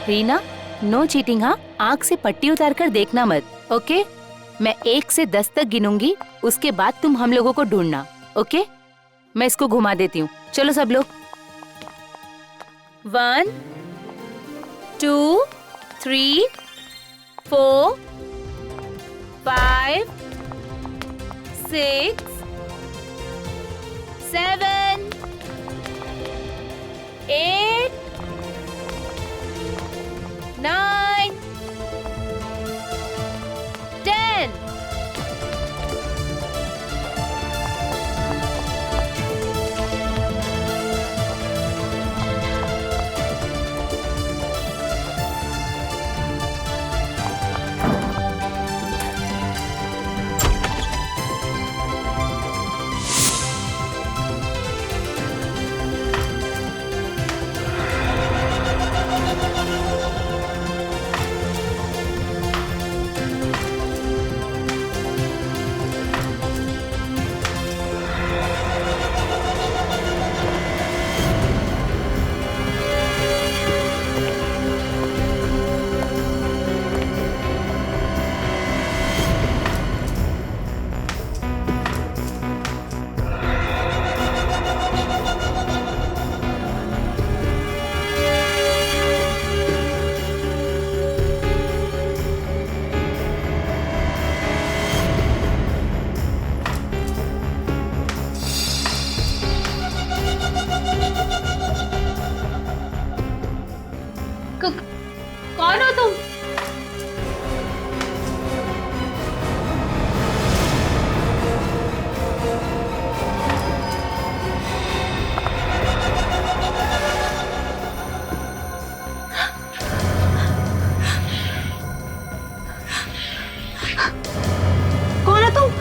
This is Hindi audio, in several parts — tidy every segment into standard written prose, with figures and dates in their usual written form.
रीना, नो चीटिंग हाँ। आँख से पट्टी उतार कर देखना मत, ओके? मैं 1 से 10 तक गिनूंगी, उसके बाद तुम हम लोगों को ढूंढना, ओके? मैं इसको घुमा देती हूँ। चलो सब लोग। 1 2 3 4 5 6 7 8 9 10। कौन हो तुम? कौन हो तुम?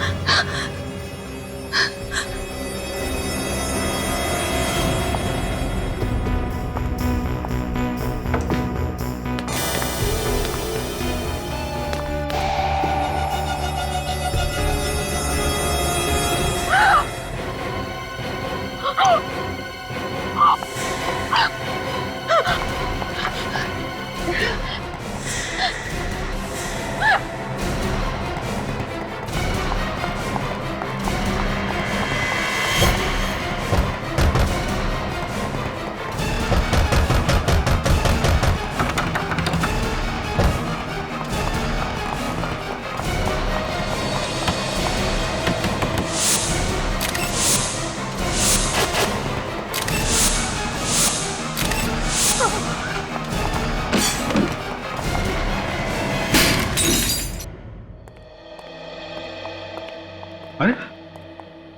अरे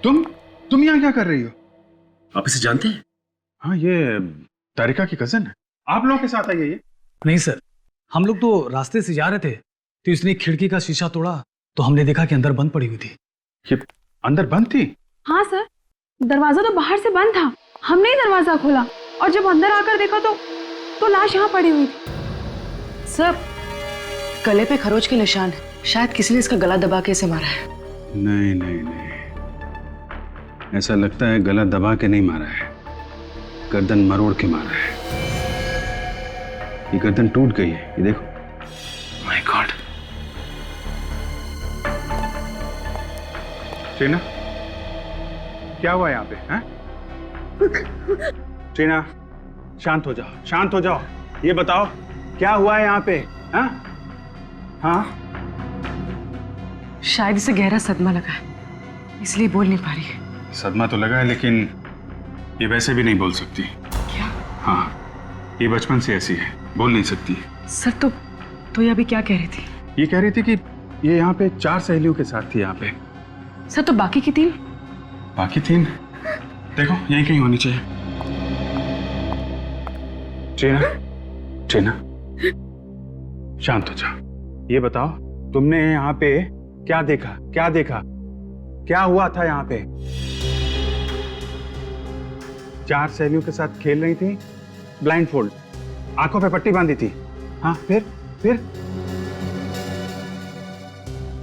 तुम यहाँ क्या कर रही हो? आप इसे जानते हैं? हाँ, ये तारिका की कजन है। आप लोगों के साथ आई है ये? नहीं सर, हम लोग तो रास्ते से जा रहे थे तो इसने खिड़की का शीशा तोड़ा तो हमने देखा कि अंदर बंद पड़ी हुई थी। ये अंदर बंद थी? हाँ सर, दरवाजा तो बाहर से बंद था, हमने ही दरवाजा खोला और जब अंदर आकर देखा तो लाश यहाँ पड़ी हुई थी। सर, गले पे खरोच के निशान है, शायद किसी ने इसका गला दबा के इसे मारा है। नहीं नहीं नहीं, ऐसा लगता है गला दबा के नहीं मारा है, गर्दन मरोड़ के मारा है। ये गर्दन टूट गई है, ये देखो। My God. टीना, क्या हुआ यहाँ पे? हैं? टीना, शांत हो जाओ, शांत हो जाओ। ये बताओ क्या हुआ है यहाँ पे? हाँ हाँ, शायद इसे गहरा सदमा लगा है, इसलिए बोल नहीं पा रही है। सदमा तो लगा है, लेकिन ये वैसे भी नहीं बोल सकती। क्या? हाँ, ये बचपन से ऐसी है, बोल नहीं सकती। सर तो ये अभी क्या कह रही थी? ये कह रही थी कि ये यहाँ पे 4 सहेलियों के साथ थी यहाँ पे। सर, तो बाकी की 3? बाकी 3 देखो यहीं कहीं होनी चाहिए। टीना, टीना, शांत हो जाओ। ये बताओ तुमने यहाँ पे क्या देखा? क्या देखा? क्या हुआ था यहाँ पे? 4 सहेलियों के साथ खेल रही थी, ब्लाइंड फोल्ड, आंखों पे पट्टी बांधी थी। हाँ, फिर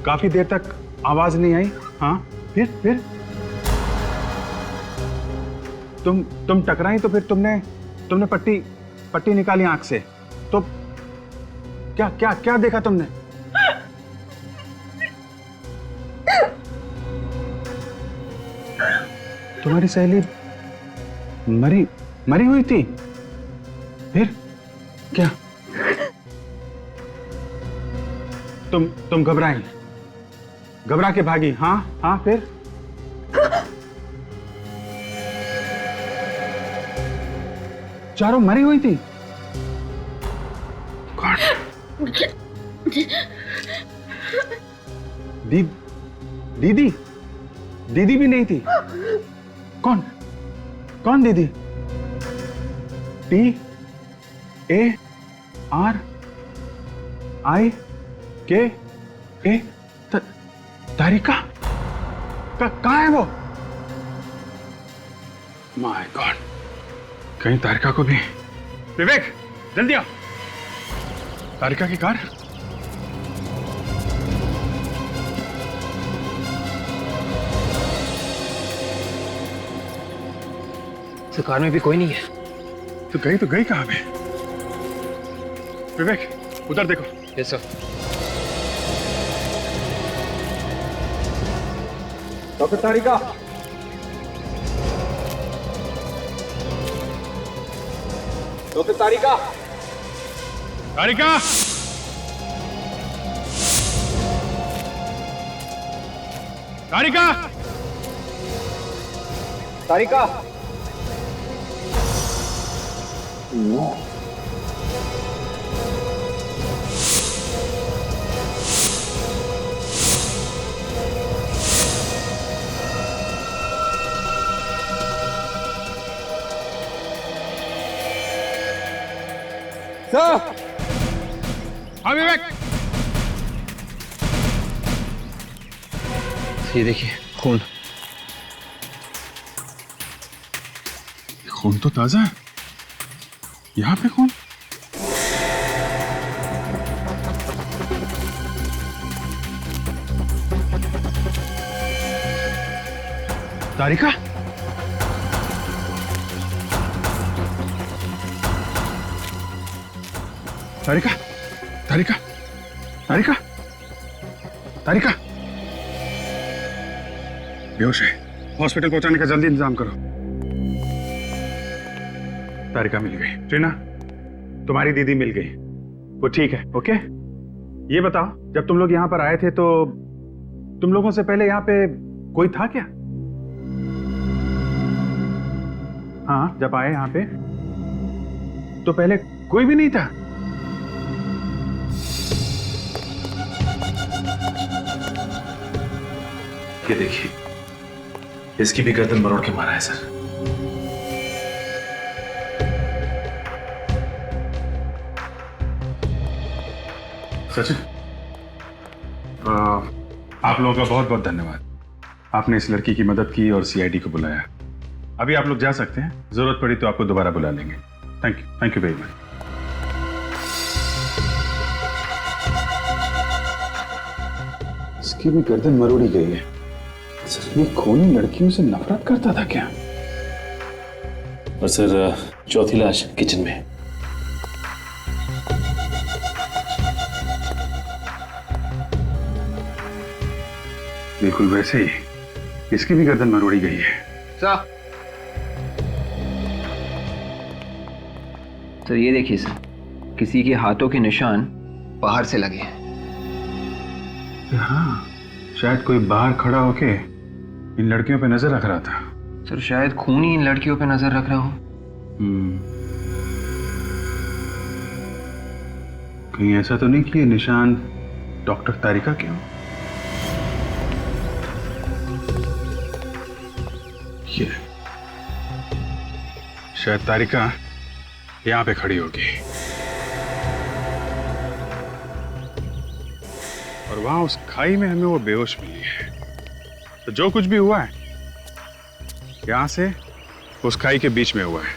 काफी देर तक आवाज नहीं आई। हाँ, फिर तुम टकराई तो फिर तुमने पट्टी निकाली आंख से, तो क्या क्या क्या देखा तुमने? तुम्हारी सहेली मरी मरी हुई थी? फिर क्या? तुम घबराई, घबरा के भागी? हाँ हाँ, फिर? चारों मरी हुई थी? कौन? दीदी? दीदी भी नहीं थी? कौन? कौन दीदी? TARIKA? तारिका? कहाँ है वो? माय गॉड, कहीं तारिका को भी। विवेक, जल्दी आओ। तारिका की कार? तो कार में भी कोई नहीं है। तो गई कहाँ पे? विवेक, उधर देखो। Yes sir. डॉक्टर तारिका, डॉक्टर तारिका, तारिका, तारिका, तारिका। सर, हाँ विवेक, ये देखिए खून। खून तो ताजा है। यहाँ पे खून? तारिका? तारिका, तारिका, तारिका, तारिका बेहोश है। हॉस्पिटल पहुंचाने का जल्दी इंतजाम करो। तारिका मिल गई। ट्रीना, तुम्हारी दीदी मिल गई, वो ठीक है। ओके, ये बताओ, जब तुम लोग यहाँ पर आए थे तो तुम लोगों से पहले यहाँ पे कोई था क्या? हाँ, जब आए यहाँ पे तो पहले कोई भी नहीं था? ये देखिए, इसकी भी गर्दन मरोड़ के मारा है सर। सचिन, आप लोगों का बहुत बहुत धन्यवाद। आपने इस लड़की की मदद की और सीआईडी को बुलाया। अभी आप लोग जा सकते हैं, जरूरत पड़ी तो आपको दोबारा बुला लेंगे। Thank you very much. इसकी भी गर्दन मरोड़ी गई है। ये खूनी लड़कियों से नफरत करता था क्या? और सर, चौथी लाश किचन में। बिल्कुल वैसे ही इसकी भी गर्दन मरोड़ी गई है। सर ये देखिए सर, किसी के हाथों के निशान बाहर से लगे हैं। हाँ, शायद कोई बाहर खड़ा होके इन लड़कियों पे नजर रख रहा था। सर शायद खून ही इन लड़कियों पे नजर रख रहा हो। कहीं ऐसा तो नहीं कि ये निशान डॉक्टर तारिका के हो? ये शायद तारिका यहां पे खड़ी होगी और वहां उस खाई में हमें वो बेहोश मिली है। तो जो कुछ भी हुआ है यहां से उस खाई के बीच में हुआ है।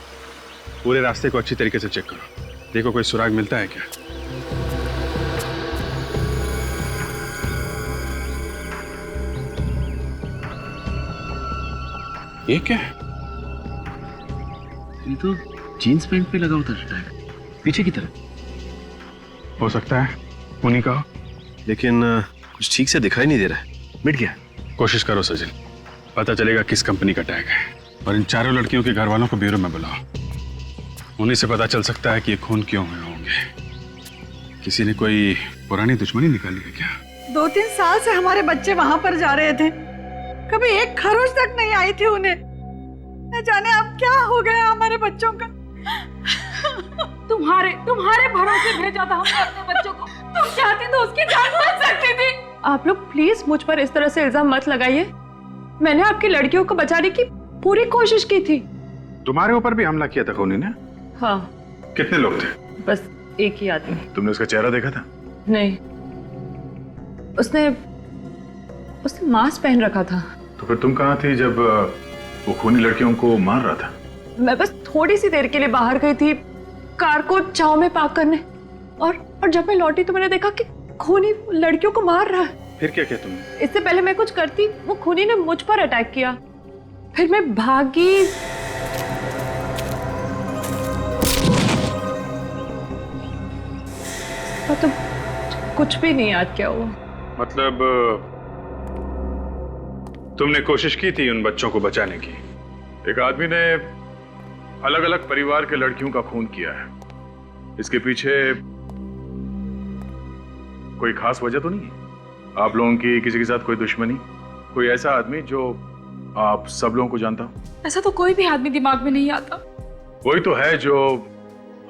पूरे रास्ते को अच्छी तरीके से चेक करो, देखो कोई सुराग मिलता है क्या। ये क्या है? ये तो जीन्स पैंट पे लगा होता है, पीछे की तरफ। हो सकता है उन्हीं का हो। लेकिन कुछ ठीक से दिखाई नहीं दे रहा है। मिट गया। कोशिश करो सचिन, पता चलेगा किस कंपनी का टैग है। और इन चारों लड़कियों के घर वालों को ब्यूरो में बुलाओ, उन्हीं से पता चल सकता है कि ये खून क्यों हुए होंगे। किसी ने कोई पुरानी दुश्मनी निकाली है क्या? 2-3 साल से हमारे बच्चे वहां पर जा रहे थे, कभी एक खरोच तक नहीं आई थी उन्हें। न जाने अब क्या हो गया हमारे बच्चों का। तुम्हारे भरोसे भेजा था हमने अपने बच्चों को। तुम चाहती तो उसकी जान बच सकती थी। आप लोग प्लीज मुझ पर इस तरह से इल्जाम मत लगाइए। मैंने आपकी लड़कियों को बचाने की पूरी कोशिश की थी। तुम्हारे ऊपर भी हमला किया था खूनी ने? हाँ। कितने लोग थे? बस एक ही आदमी। तुमने उसका चेहरा देखा था? नहीं, उसने मास्क पहन रखा था। तो फिर तुम कहाँ थी जब वो खूनी लड़कियों को मार रहा था? मैं बस थोड़ी सी देर के लिए बाहर गई थी कार को छांव में पार्क करने, और जब मैं लौटी तो मैंने देखा कि खूनी लड़कियों को मार रहा है। फिर क्या किया तुमने? इससे पहले मैं कुछ करती, वो खूनी ने मुझ पर अटैक किया। फिर मैं भागी। तो कुछ भी नहीं याद क्या हुआ। मतलब तुमने कोशिश की थी उन बच्चों को बचाने की। एक आदमी ने अलग अलग परिवार के लड़कियों का खून किया है, इसके पीछे कोई खास वजह तो नहीं है? आप लोगों की किसी के साथ कोई दुश्मनी? कोई ऐसा आदमी जो आप सब लोगों को जानता हो? ऐसा तो कोई भी आदमी दिमाग में नहीं आता। कोई तो है जो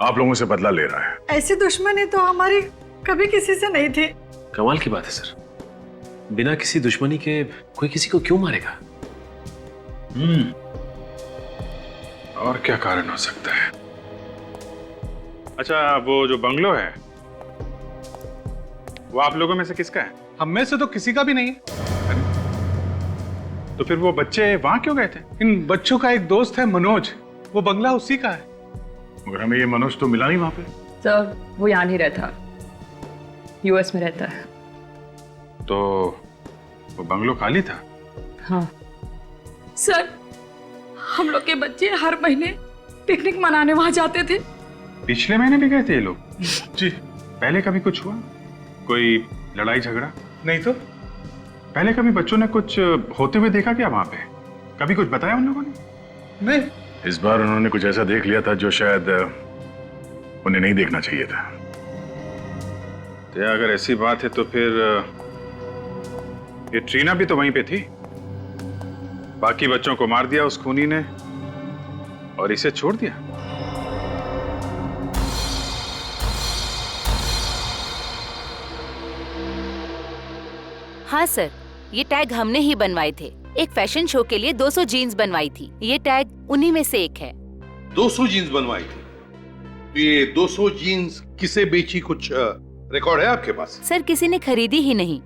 आप लोगों से बदला ले रहा है। ऐसी दुश्मनी तो हमारी कभी किसी से नहीं थी। कमाल की बात है सर, बिना किसी दुश्मनी के कोई किसी को क्यों मारेगा? और क्या कारण हो सकता है? अच्छा, वो जो बंगलो है वो आप लोगों में से किसका है? हम में से तो किसी का भी नहीं है। तो फिर वो बच्चे वहां क्यों गए थे? इन बच्चों का एक दोस्त है मनोज, वो बंगला उसी का है। मगर हमें ये मनोज तो मिला नहीं वहां पे। सर वो यहाँ नहीं रहता, यूएस में रहता है। तो वो बंगलो खाली था? हाँ सर, हम लोग के बच्चे हर महीने पिकनिक मनाने वहां जाते थे। पिछले महीने भी गए थे ये लोग? जी। पहले कभी कुछ हुआ? कोई लड़ाई झगड़ा? नहीं तो। पहले कभी बच्चों ने कुछ होते हुए देखा क्या वहां पे? कभी कुछ बताया उन लोगों ने? नहीं। इस बार उन्होंने कुछ ऐसा देख लिया था जो शायद उन्हें नहीं देखना चाहिए था। तो अगर ऐसी बात है तो फिर ये ट्रीना भी तो वहीं पे थी। बाकी बच्चों को मार दिया उस खूनी ने और इसे छोड़ दिया। हाँ सर, ये टैग हमने ही बनवाए थे। एक फैशन शो के लिए 200 जीन्स बनवाई थी। ये टैग उन्हीं में से एक है। 200 जीन्स बनवाई थी? तो ये 200 जीन्स किसे बेची, कुछ रिकॉर्ड है आपके पास? सर किसी ने खरीदी ही नहीं,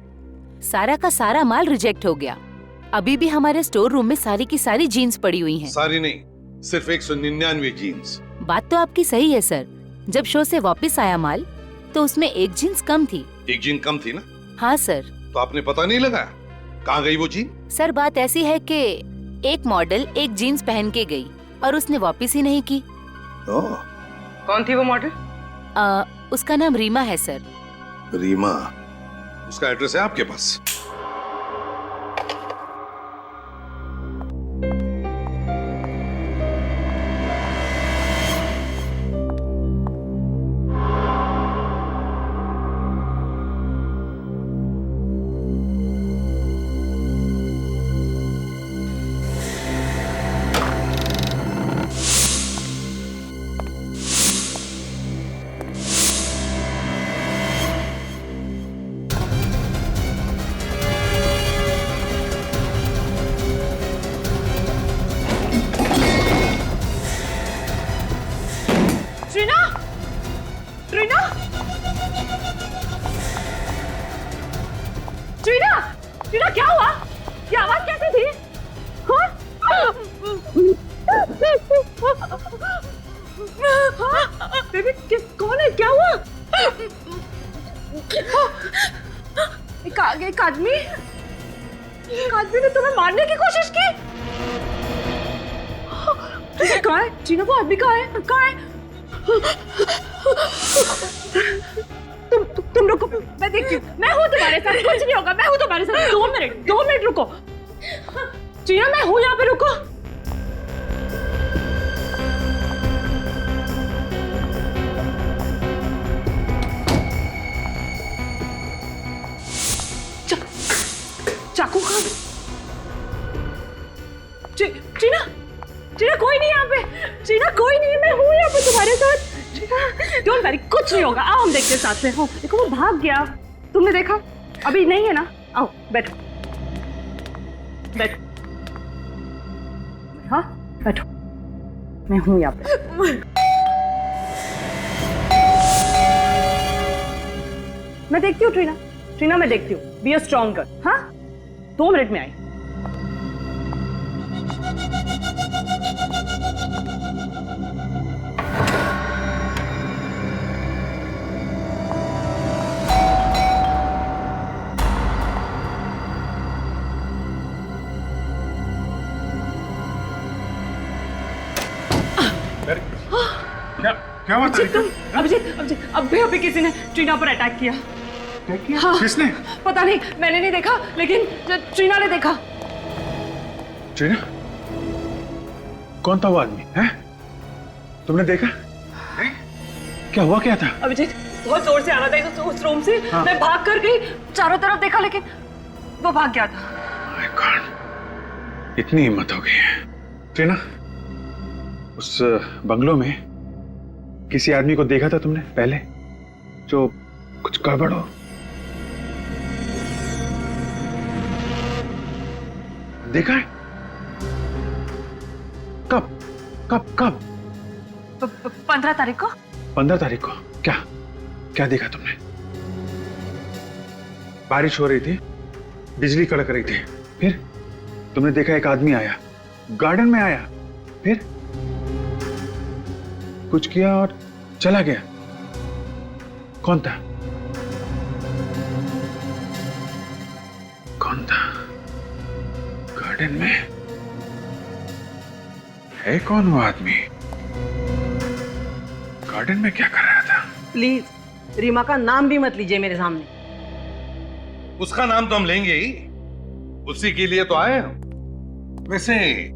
सारा का सारा माल रिजेक्ट हो गया। अभी भी हमारे स्टोर रूम में सारी की सारी जीन्स पड़ी हुई हैं। सारी नहीं, सिर्फ 199 जीन्स। बात तो आपकी सही है सर। जब शो से वापस आया माल तो उसमें एक जीन्स कम थी। एक जीन कम थी ना? हाँ सर। तो आपने पता नहीं लगाया कहाँ गई वो जीन? सर बात ऐसी है कि एक मॉडल एक जीन्स पहन के गई और उसने वापस ही नहीं की। कौन थी वो मॉडल? उसका नाम रीमा है सर। रीमा? उसका एड्रेस है आपके पास? ट्रीना क्या हुआ? ये आवाज कैसी थी? बेबी कौन है? क्या हुआ? एक आदमी ने तुम्हें मारने की कोशिश की। कहाँ है ट्रीना? वो आदमी कहाँ है? देखती हूँ, मैं हूँ तुम्हारे साथ, कुछ नहीं होगा, मैं हूँ तुम्हारे साथ। 2 मिनट रुको टीना, मैं हूँ यहाँ पे, रुको। चाकू कहाँ? टीना, टीना कोई नहीं यहाँ पे, टीना कोई नहीं, मैं हूँ यहाँ पे तुम्हारे साथ। डोंट वरी, कुछ नहीं होगा, आओ हम देखते हैं साथ में। हो देखो वो भाग गया, तुमने देखा? अभी नहीं है ना? आओ बैठो, बैठो। हाँ बैठो, मैं हूँ यहाँ पे। मैं देखती हूँ टीना, टीना मैं देखती हूँ। Be a strong girl. हाँ 2 मिनट में आई। क्या हुआ तारिका? अभिजीत, अभी किसी ने टीना पर अटैक किया। हाँ, किसने? पता नहीं, मैंने नहीं देखा, लेकिन टीना ने देखा। टीना? कौन था वो आदमी? हैं? तुमने देखा? क्या हुआ, क्या था? अभिजीत बहुत जोर से आ रहा था उस रूम से। हाँ। मैं भाग कर गई, चारों तरफ देखा, लेकिन वो भाग गया था। My God, इतनी हिम्मत हो गई है। टीना, उस बंगलों में किसी आदमी को देखा था तुमने पहले, जो कुछ गड़बड़ हो? देखा है? कब कब कब? 15 तारीख को। 15 तारीख को? क्या क्या देखा तुमने? बारिश हो रही थी, बिजली कड़क रही थी, फिर तुमने देखा एक आदमी आया, गार्डन में आया, फिर कुछ किया और चला गया। कौन था? कौन था? गार्डन में है कौन वो आदमी? गार्डन में क्या कर रहा था? प्लीज रीमा का नाम भी मत लीजिए मेरे सामने। उसका नाम तो हम लेंगे ही, उसी के लिए तो आए हम। वैसे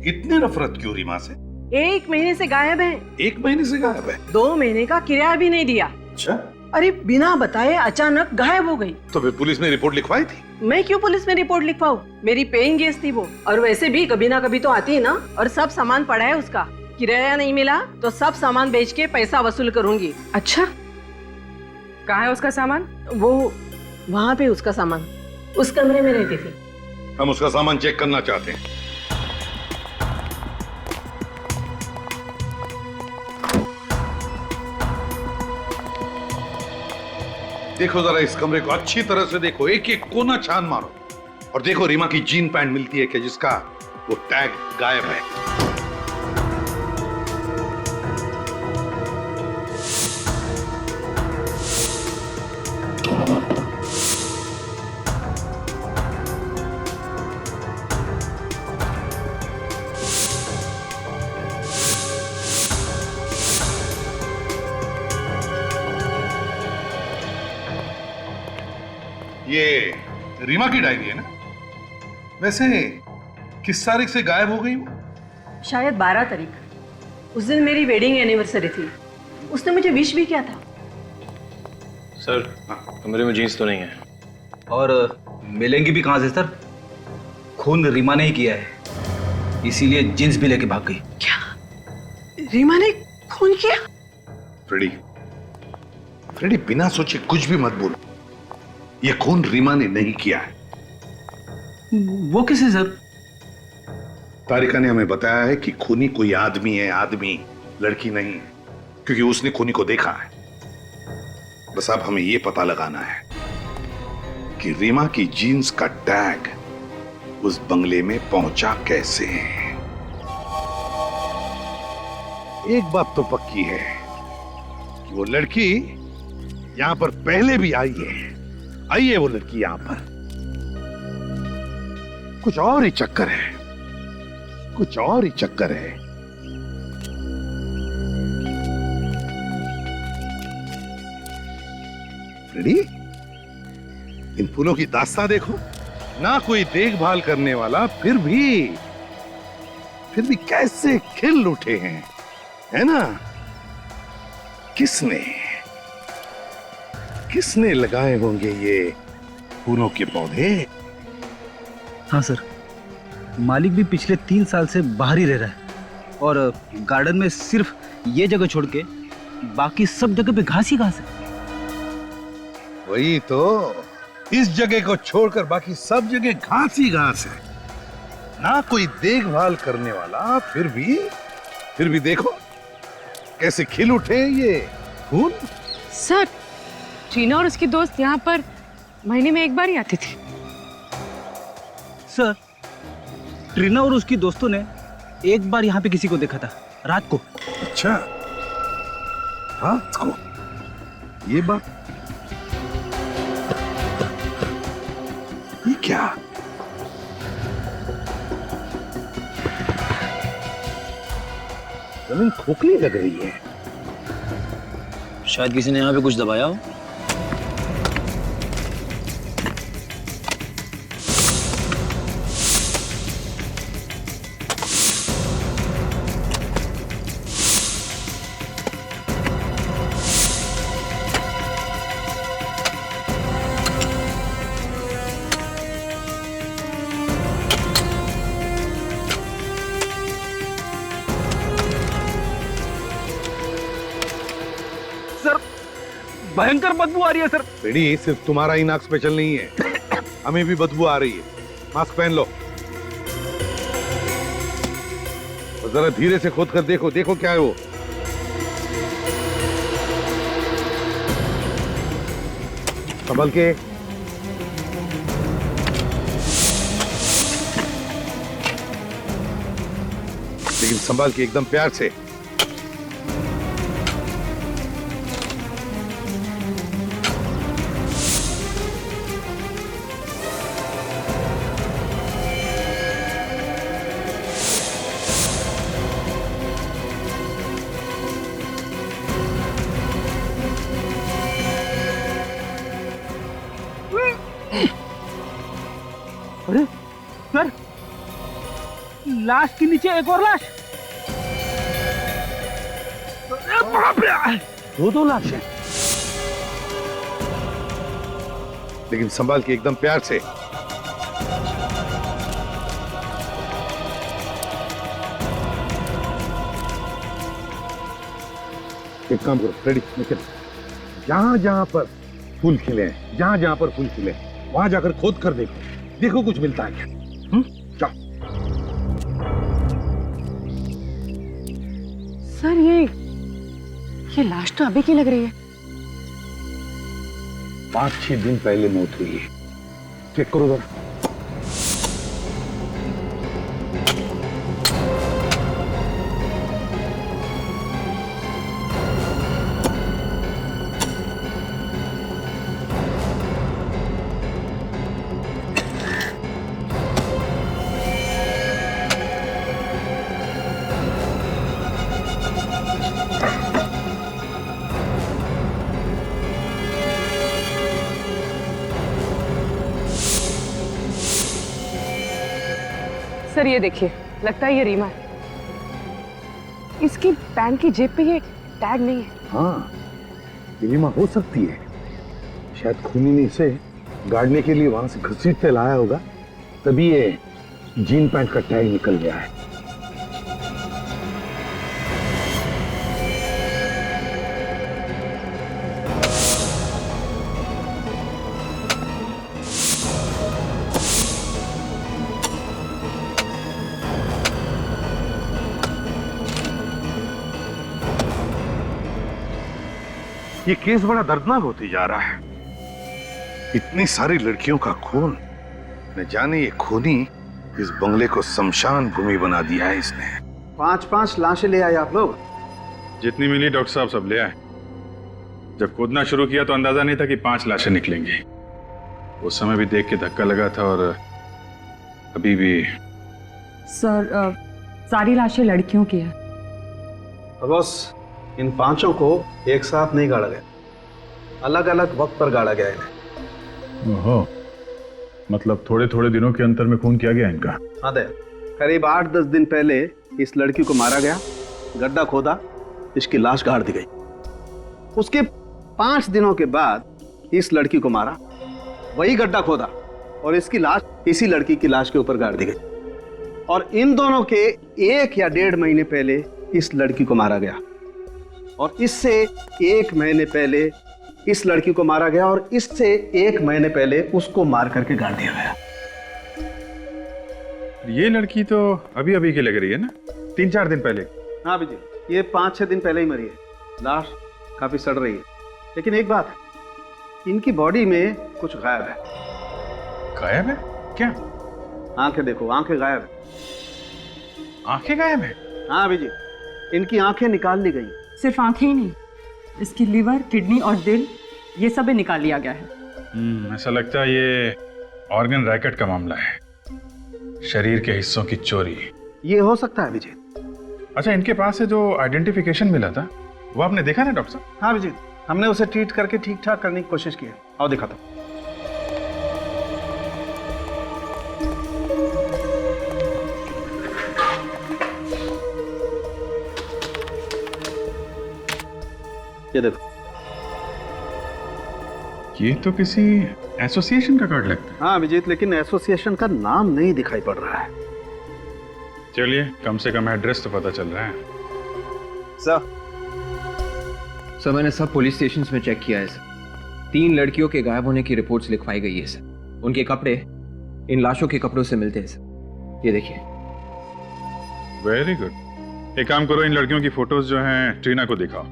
इतनी नफरत क्यों रीमा से? 1 महीने से गायब है। 1 महीने से गायब है? 2 महीने का किराया भी नहीं दिया। अच्छा, अरे बिना बताए अचानक गायब हो गई। तो फिर पुलिस में रिपोर्ट लिखवाई थी? मैं क्यों पुलिस में रिपोर्ट लिखवाऊं? मेरी पेइंग गेस्ट थी वो, और वैसे भी कभी ना कभी तो आती है ना। और सब सामान पड़ा है उसका, किराया नहीं मिला तो सब सामान बेच के पैसा वसूल करूंगी। अच्छा, कहाँ है उसका सामान? वो वहाँ पे उसका सामान उस कमरे में रहती थी। हम उसका सामान चेक करना चाहते हैं। देखो जरा इस कमरे को अच्छी तरह से देखो, एक एक कोना छान मारो और देखो रीमा की जीन पैंट मिलती है क्या जिसका वो टैग गायब है। ये रीमा की डायरी है ना? वैसे किस तारीख से गायब हो गई वो? शायद 12 तारीख। उस दिन मेरी वेडिंग एनिवर्सरी थी, उसने मुझे विश भी किया था। सर कमरे में जीन्स तो नहीं है। और मिलेंगी भी कहां से सर? खून रीमा ने ही किया है, इसीलिए जींस भी लेके भाग गई। क्या रीमा ने खून किया? फ्रेडी, फ्रेडी बिना सोचे कुछ भी मत बोलो। ये खून रीमा ने नहीं किया है। वो किसे सर? तारिका ने हमें बताया है कि खूनी कोई आदमी है, आदमी, लड़की नहीं, क्योंकि उसने खूनी को देखा है। बस अब हमें यह पता लगाना है कि रीमा की जीन्स का टैग उस बंगले में पहुंचा कैसे। एक बात तो पक्की है कि वो लड़की यहां पर पहले भी आई है वो लड़की यहां पर। कुछ और ही चक्कर है, कुछ और ही चक्कर है। फ्रेडी, इन फूलों की दास्तां देखो, ना कोई देखभाल करने वाला, फिर भी कैसे खिल उठे हैं, है ना? किसने लगाए होंगे ये फूलों के पौधे? हाँ सर, मालिक भी पिछले 3 साल से बाहर ही रह रहा है और गार्डन में सिर्फ ये जगह छोड़ के बाकी सब जगह पे घास ही घास है। वही तो, इस जगह को छोड़कर बाकी सब जगह घास ही घास है, ना कोई देखभाल करने वाला, फिर भी देखो कैसे खिल उठे हैं ये फूल। सर, टीना और उसकी दोस्त यहाँ पर महीने में एक बार ही आती थी। सर, ट्रीना और उसकी दोस्तों ने एक बार यहाँ पे किसी को देखा था रात को। अच्छा, रात को? ये बात, ये क्या? जमीन खोखली लग रही है। शायद किसी ने यहाँ पे कुछ दबाया हो। भयंकर बदबू आ रही है सर। बेड़ी, सिर्फ तुम्हारा ही नाक स्पेशल नहीं है, हमें भी बदबू आ रही है। मास्क पहन लो और जरा धीरे से खोद कर देखो, देखो क्या है वो। संभल के, लेकिन संभाल के, एकदम प्यार से। अरे सर, लाश के नीचे एक और लाश। दो लाश हैं। लेकिन संभाल के, एकदम प्यार से। एक काम करो, रेडी, निकल। जहां जहां पर फूल खिले हैं, जहां जहां पर फूल खिले, वहां जाकर खोद कर देखो, देखो कुछ मिलता है क्या। जाओ। सर, ये लाश तो अभी की लग रही है। 5-6 दिन पहले मौत हुई है। चेक करो जरा। सर, ये देखिए, लगता है ये रीमा है। इसकी पैंट की जेब पे ये टैग नहीं है। हाँ, ये रीमा हो सकती है। शायद खूनी ने इसे गाड़ने के लिए वहां से घसीटते लाया होगा, तभी ये जीन पैंट का टैग निकल गया है। ये केस बड़ा दर्दनाक होती जा रहा है। इतनी सारी लड़कियों का खून, न जाने ये खूनी इस बंगले को शमशान भूमि बना दिया है इसने। 5-5 लाशें ले आए आप लोग? जितनी मिली डॉक्टर साहब सब ले आए। जब खोदना शुरू किया तो अंदाजा नहीं था कि 5 लाशें निकलेंगी। उस समय भी देख के धक्का लगा था और अभी भी। सर, सारी लाशें लड़कियों की है। बॉस, इन 5 को एक साथ नहीं गाड़ा गया, अलग अलग वक्त पर गाड़ा गया इन्हें। ओहो, मतलब थोड़े थोड़े दिनों के अंतर में खून किया गया इनका। हाँ दया, करीब 8-10 दिन पहले इस लड़की को मारा गया, गड्ढा खोदा, इसकी लाश गाड़ दी गई। उसके 5 दिनों के बाद इस लड़की को मारा, वही गड्ढा खोदा और इसकी लाश इसी लड़की की लाश के ऊपर गाड़ दी गई। और इन दोनों के 1 या 1.5 महीने पहले इस लड़की को मारा गया, और इससे 1 महीने पहले इस लड़की को मारा गया, और इससे 1 महीने पहले उसको मार करके गाड़ दिया गया। ये लड़की तो अभी अभी की लग रही है ना, 3-4 दिन पहले। हाँ जी, ये 5-6 दिन पहले ही मरी है। लाश काफी सड़ रही है, लेकिन एक बात है, इनकी बॉडी में कुछ गायब है। गायब है? क्या? आंखें देखो, आंखें गायब है। आंखें गायब है? हाँ अभिजीत, इनकी आंखें निकाल ली गई। सिर्फ आंखें ही नहीं, इसकी लिवर, किडनी और दिल, ये सब भी निकाल लिया गया है। ऐसा लगता है ये ऑर्गन रैकेट का मामला है, शरीर के हिस्सों की चोरी। ये हो सकता है अभिजीत। अच्छा, इनके पास से जो आइडेंटिफिकेशन मिला था वो आपने देखा ना डॉक्टर साहब? हाँ अभिजीत, हमने उसे ट्रीट करके ठीक ठाक करने की कोशिश की है। आओ दिखाता हूं। ये देखो, ये तो किसी एसोसिएशन का कार्ड लगता है। हाँ अभिजीत, लेकिन एसोसिएशन का नाम नहीं दिखाई पड़ रहा है। चलिए, कम से कम एड्रेस तो पता चल रहा है। सर मैंने सब पुलिस स्टेशन में चेक किया है सर। 3 लड़कियों के गायब होने की रिपोर्ट्स लिखवाई गई है सर। उनके कपड़े इन लाशों के कपड़ों से मिलते हैं सर। ये देखिए। Very good. एक काम करो, इन लड़कियों की फोटोज जो हैं ट्रीना को दिखाओ,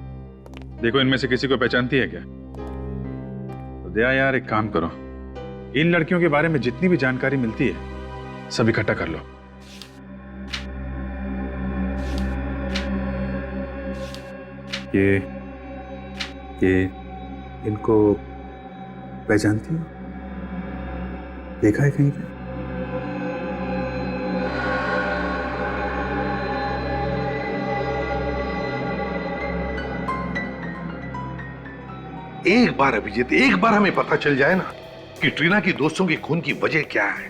देखो इनमें से किसी को पहचानती है क्या। तो दया यार, एक काम करो, इन लड़कियों के बारे में जितनी भी जानकारी मिलती है सब इकट्ठा कर लो। ये इनको पहचानती हो? देखा है कहीं पे? एक बार अभिजीत, एक बार हमें पता चल जाए ना कि ट्रीना की दोस्तों के खून की वजह क्या है,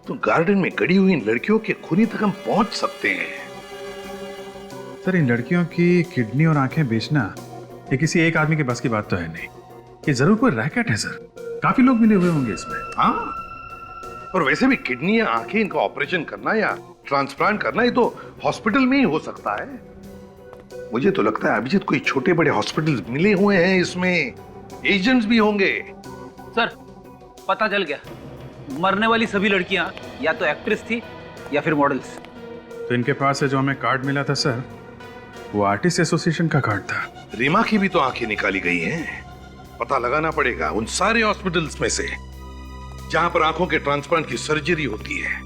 तो गार्डन में गड़ी हुई इन लड़कियों के खूनी तक हम पहुंच सकते हैं। सर, इन लड़कियों की किडनी और आंखें बेचना ये किसी एक आदमी के बस की बात तो है नहीं। ये जरूर कोई रैकेट है सर, काफी लोग मिले हुए होंगे इसमें। हाँ, और वैसे भी किडनी या आंखें इनका ऑपरेशन करना या ट्रांसप्लांट करना ये तो हॉस्पिटल में ही हो सकता है। मुझे तो लगता है अभिजीत कोई छोटे बड़े हॉस्पिटल मिले हुए हैं, इसमें एजेंट्स भी होंगे। सर, पता चल गया, मरने वाली सभी लड़कियां या तो एक्ट्रेस थी या फिर मॉडल्स। तो इनके पास से जो हमें कार्ड मिला था सर, वो आर्टिस्ट एसोसिएशन का कार्ड था। रीमा की भी तो आंखें निकाली गई हैं। पता लगाना पड़ेगा उन सारे हॉस्पिटल्स में से जहां पर आंखों के ट्रांसप्लांट की सर्जरी होती है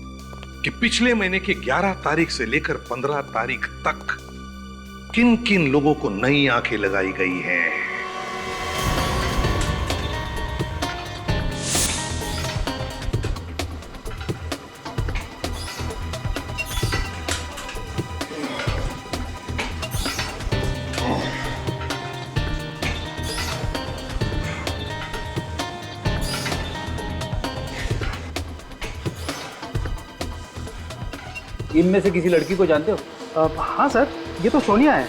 कि पिछले महीने के 11 तारीख से लेकर 15 तारीख तक किन किन लोगों को नई आंखें लगाई गई हैं। इनमें से किसी लड़की को जानते हो? हाँ सर, ये तो सोनिया है,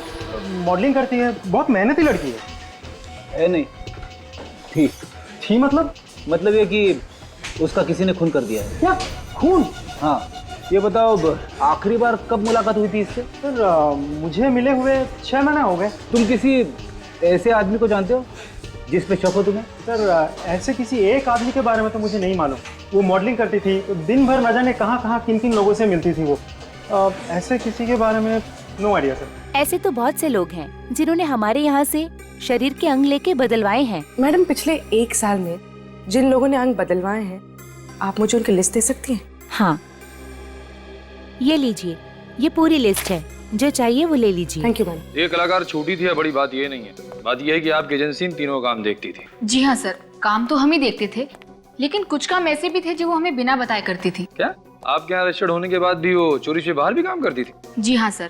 मॉडलिंग करती है, बहुत मेहनती लड़की है। नहीं, थी। थी मतलब ये कि उसका किसी ने खून कर दिया है। क्या खून? हाँ, ये बताओ आखिरी बार कब मुलाकात हुई थी इससे? सर मुझे मिले हुए 6 महीने हो गए। तुम किसी ऐसे आदमी को जानते हो जिस पे शक हो तुम्हें? सर ऐसे किसी एक आदमी के बारे में तो मुझे नहीं मालूम। वो मॉडलिंग करती थी तो दिन भर न जाने कहाँ कहाँ किन किन लोगों से मिलती थी वो। ऐसे किसी के बारे में नो आइडिया सर। ऐसे तो बहुत से लोग हैं जिन्होंने हमारे यहाँ से शरीर के अंग लेके बदलवाए हैं। मैडम, पिछले 1 साल में जिन लोगों ने अंग बदलवाए हैं, आप मुझे उनकी लिस्ट दे सकती हैं? हाँ, ये लीजिए, ये पूरी लिस्ट है, जो चाहिए वो ले लीजिए। Thank you ma'am. ये कलाकार छोटी थी या बड़ी, बात ये नहीं है। बात ये है कि आपकी एजेंसी इन तीनों काम देखती थी। जी हाँ सर, काम तो हम ही देखते थे, लेकिन कुछ काम ऐसे भी थे जो वो हमें बिना बताए करती थी। क्या आपके यहाँ रजिस्टर्ड होने के बाद भी वो चोरी से बाहर भी काम करती थी? जी हाँ सर,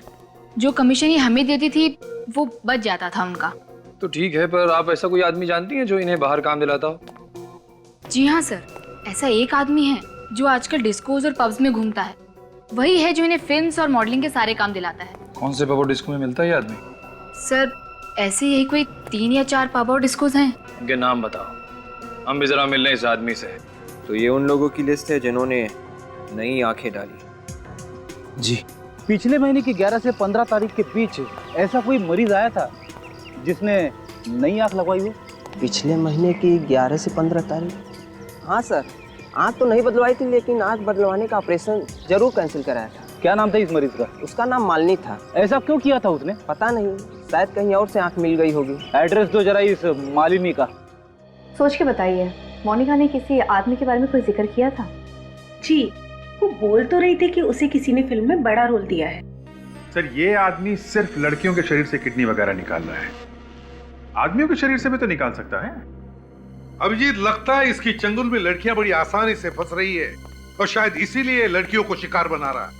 जो कमीशन ये हमें देती थी वो बच जाता था उनका। तो ठीक है, पर आप ऐसा कोई आदमी जानती हैं जो इन्हें बाहर काम दिलाता हो? जी हाँ सर, ऐसा एक आदमी है जो आजकल डिस्कोज और पब्स में घूमता है। वही है जो इन्हें फिल्म्स और मॉडलिंग के सारे काम दिलाता है। कौन से पब और डिस्को में मिलता है ये आदमी? सर ऐसे यही कोई 3 या 4 पब और डिस्कोज हैं। इनके नाम बताओ, हम भी जरा मिल रहे इस आदमी से। तो ये उन लोगों की लिस्ट है जिन्होंने नई आंखें डाली। जी। पिछले महीने की 11 से 15 तारीख के बीच ऐसा कोई मरीज आया था जिसने नई आंख लगवाई हो? पिछले महीने की 11 से 15 तारीख? हाँ सर, आंख तो नहीं बदलवाई थी, लेकिन आंख बदलवाने का ऑपरेशन जरूर कैंसिल कराया था। क्या नाम था इस मरीज का? उसका नाम मालिनी था। ऐसा क्यों किया था उसने? पता नहीं, शायद कहीं और से आंख मिल गई होगी। एड्रेस दो जरा इस मालिनी का। सोच के बताइए, मोनिका ने किसी आदमी के बारे में कोई जिक्र किया था? जी, वो बोल तो रही थी कि उसे किसी ने फिल्म में बड़ा रोल दिया है। सर, ये आदमी सिर्फ लड़कियों के शरीर से किडनी वगैरह निकाल रहा है, आदमियों के शरीर से भी तो निकाल सकता है। अभिजीत, लगता है इसकी चंगुल में लड़कियां बड़ी आसानी से फंस रही है और शायद इसीलिए लड़कियों को शिकार बना रहा है।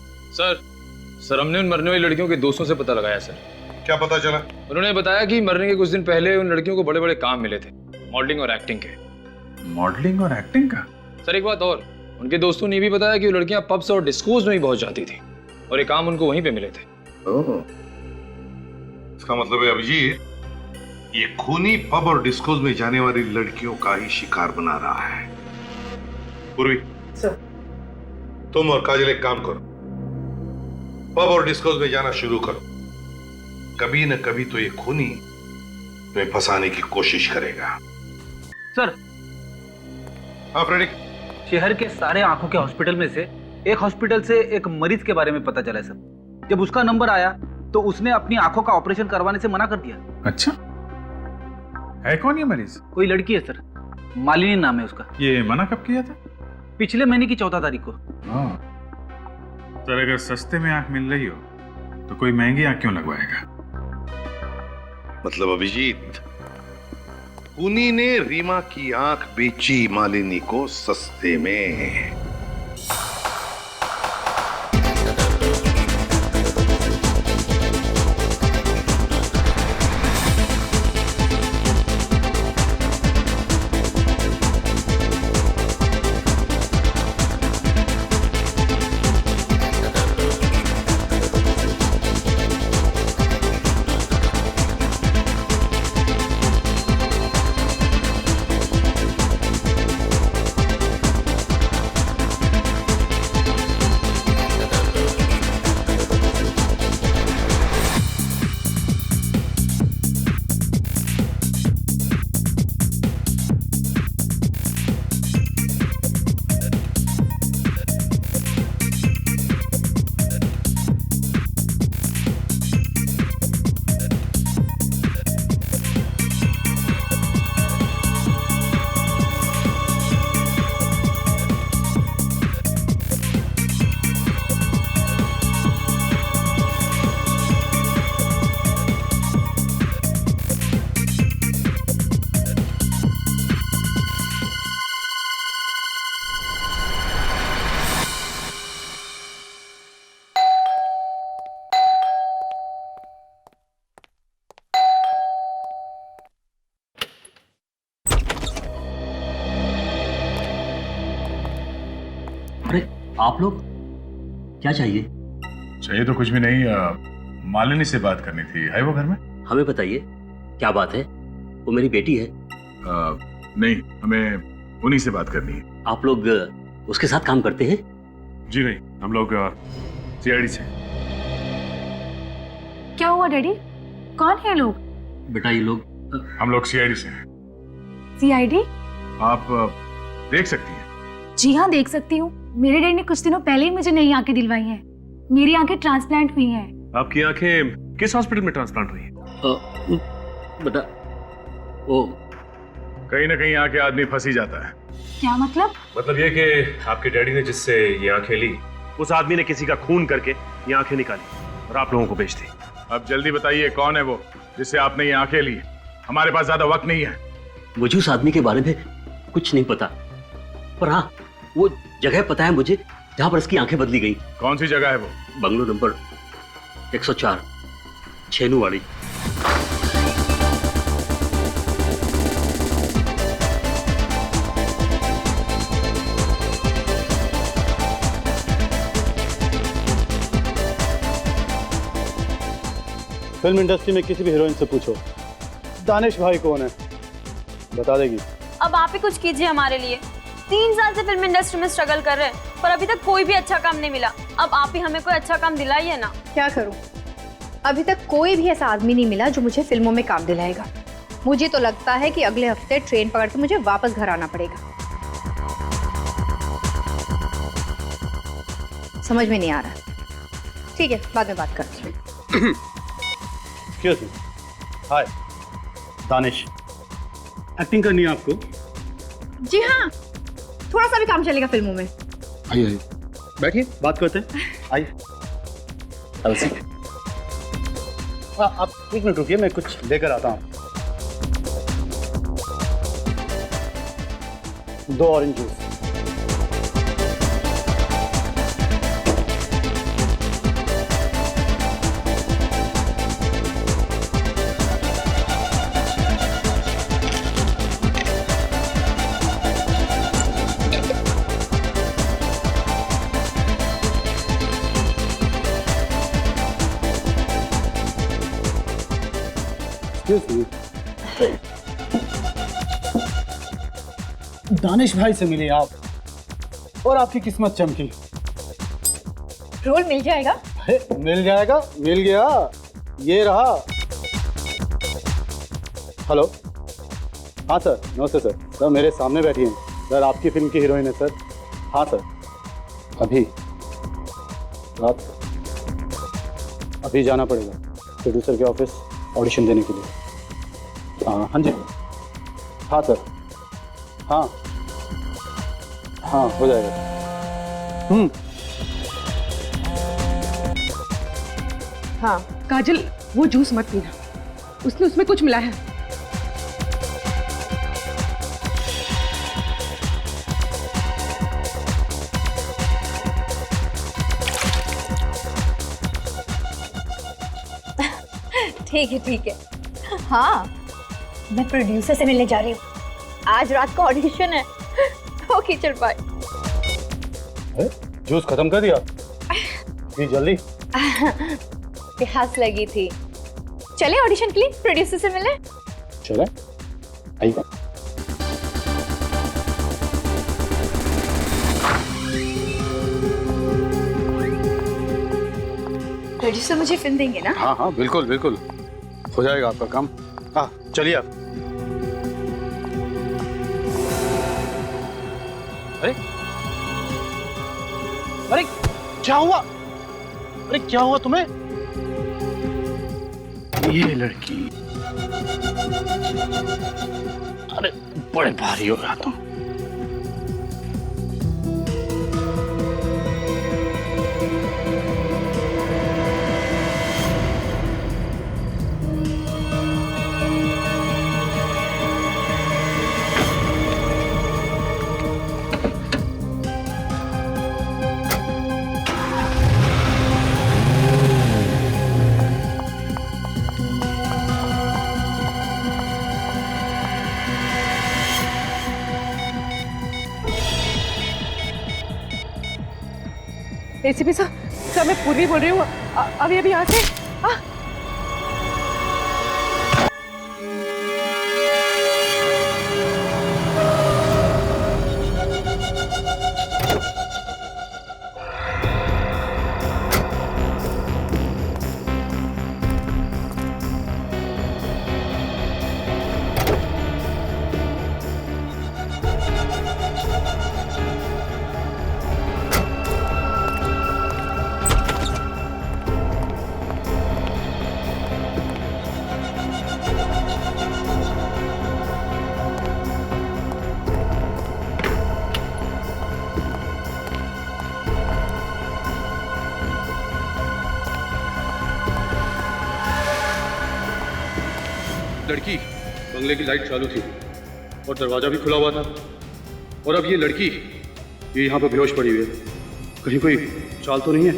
सर हमने उन मरने वाली लड़कियों के दोस्तों से पता लगाया सर। क्या पता चला? उन्होंने बताया कि मरने के कुछ दिन पहले उन लड़कियों को बड़े बड़े काम मिले थे, मॉडलिंग और एक्टिंग के। मॉडलिंग और एक्टिंग का? सर एक बात और, उनके दोस्तों ने भी बताया कि वो लड़कियां पब्स और डिस्कोज में भी बहुत जाती थी और ये काम उनको वहीं पे मिले थे। इसका मतलब है अभिजीत, ये खूनी पब और डिस्कोज में जाने वाली लड़कियों का ही शिकार बना रहा है। पूर्वी सर, तुम और काजल एक काम करो, पब और डिस्कोज में जाना शुरू करो। कभी न कभी तो ये खूनी तुम्हें फंसाने की कोशिश करेगा। सर। हाँ फ्रेडिक। शहर के सारे आंखों के हॉस्पिटल में से एक हॉस्पिटल से एक मरीज के बारे में पता चला है सर। जब उसका नंबर आया तो उसने अपनी आंखों का ऑपरेशन करवाने से मना कर दिया। अच्छा, है कौन ये मरीज? कोई लड़की है सर, मालिनी नाम है उसका। ये मना कब किया था? पिछले महीने की 14 तारीख को। सर, अगर सस्ते में आंख मिल रही हो तो कोई महंगी आंख क्यों लगवाएगा? मतलब अभिजीत, खूनी ने रीमा की आंख बेची मालिनी को सस्ते में। आप लोग क्या चाहिए? चाहिए तो कुछ भी नहीं, मालिनी से बात करनी थी। है वो घर में? हमें बताइए क्या बात है। वो मेरी बेटी है। नहीं, हमें उन्हीं से बात करनी है। आप लोग उसके साथ काम करते हैं? जी नहीं, हम लोग सीआईडी से। क्या हुआ डैडी? कौन है लोग? बेटा ये लोग हम लोग सीआईडी से हैं। सीआईडी? आप देख सकती हैं। जी हाँ, देख सकती हूँ। मेरे डैडी ने कुछ दिनों पहले ही मुझे नई आंखें दिलवाई हैं। मेरी आंखें ट्रांसप्लांट हुई हैं। आपकी आंखें किस हॉस्पिटल में ट्रांसप्लांट हुई हैं? बेटा वो कहीं ना कहीं आके आदमी फंस ही जाता है। क्या मतलब? मतलब ये कि आपके डैडी ने जिससे ये आंखें ली, उस आदमी ने किसी का खून करके ये आंखें निकाली और आप लोगों को बेच दी। अब जल्दी बताइए कौन है वो जिससे आपने ये आंखें ली? हमारे पास ज्यादा वक्त नहीं है। मुझे उस आदमी के बारे में कुछ नहीं पता, पर हाँ वो जगह पता है मुझे जहां पर इसकी आंखें बदली गई। कौन सी जगह है वो? बंगलो नंबर 104, छेनू वाली। फिल्म इंडस्ट्री में किसी भी हीरोइन से पूछो दानिश भाई कौन है, बता देगी। अब आप ही कुछ कीजिए हमारे लिए। 3 साल से फिल्म इंडस्ट्री में स्ट्रगल कर रहे हैं पर अभी तक कोई भी अच्छा काम नहीं मिला। अब आप ही हमें कोई अच्छा काम दिलाइए ना। क्या करूं? अभी तक कोई भी ऐसा आदमी नहीं मिला जो मुझे फिल्मों में काम दिलाएगा। मुझे तो लगता है कि अगले हफ्ते ट्रेन पकड़ के मुझे वापस घर आना पड़ेगा। समझ में नहीं आ रहा। ठीक है, बाद में बात करते हैं। Excuse me. Hi Danish, acting करनी है आपको? जी हाँ, थोड़ा सा भी काम चलेगा फिल्मों में। आइए बैठिए, बात करते हैं। आइए। आप 1 मिनट रुकिए, मैं कुछ लेकर आता हूँ। 2 ऑरेंज जूस। दानिश भाई से मिले आप और आपकी किस्मत चमकी। रोल मिल जाएगा? मिल जाएगा, मिल गया, ये रहा। हेलो, हाँ सर, नमस्ते सर। सर मेरे सामने बैठी हैं सर, आपकी फिल्म की हीरोइन है सर। हाँ सर, अभी रात अभी जाना पड़ेगा प्रोड्यूसर के ऑफिस ऑडिशन देने के लिए। हाँ जी, हाँ सर, हाँ हाँ हो जाएगा। हाँ काजल, वो जूस मत पीना, उसने उसमें कुछ मिलाया है। ठीक है। हाँ, मैं प्रोड्यूसर से मिलने जा रही हूँ। आज रात का ऑडिशन है। ओके चल बाय। जूस खत्म कर दिया? जी जल्दी। प्यास लगी थी। चले ऑडिशन के लिए प्रोड्यूसर से मिले। चले, आइए। प्रोड्यूसर मुझे फिल्म देंगे ना? हाँ हाँ बिल्कुल बिल्कुल, हो जाएगा आपका काम। हाँ चलिए आप। अरे अरे क्या हुआ? अरे क्या हुआ तुम्हें? ये लड़की, अरे बड़े भारी हो रहा तुम। एसीपी साहब, सर मैं पूर्वी बोल रही हूँ। अभी यहाँ से लड़की, बंगले की लाइट चालू थी और दरवाजा भी खुला हुआ था, और अब ये लड़की ये यहाँ पर बेहोश पड़ी हुई है। कहीं कोई चाल तो नहीं है?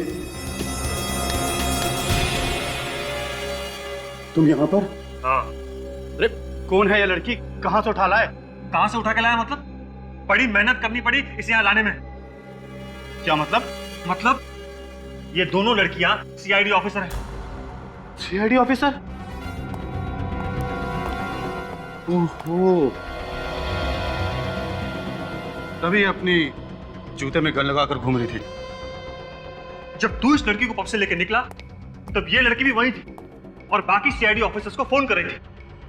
तुम यहाँ पर? हाँ। अरे कौन है ये लड़की? कहाँ से उठा लाए? कहाँ से उठा के लाया मतलब? बड़ी मेहनत करनी पड़ी इसे यहाँ लाने में। क्या मतलब? मतलब ये दोनों लड़कियां सीआईडी ऑफिसर हैं। CID officer? ओहो, तभी अपनी जूते में गन लगाकर घूम रही थी। जब तू इस लड़की को पब से लेकर निकला तब ये लड़की भी वहीं थी और बाकी सीआईडी ऑफिसर्स को फोन कर रही थी।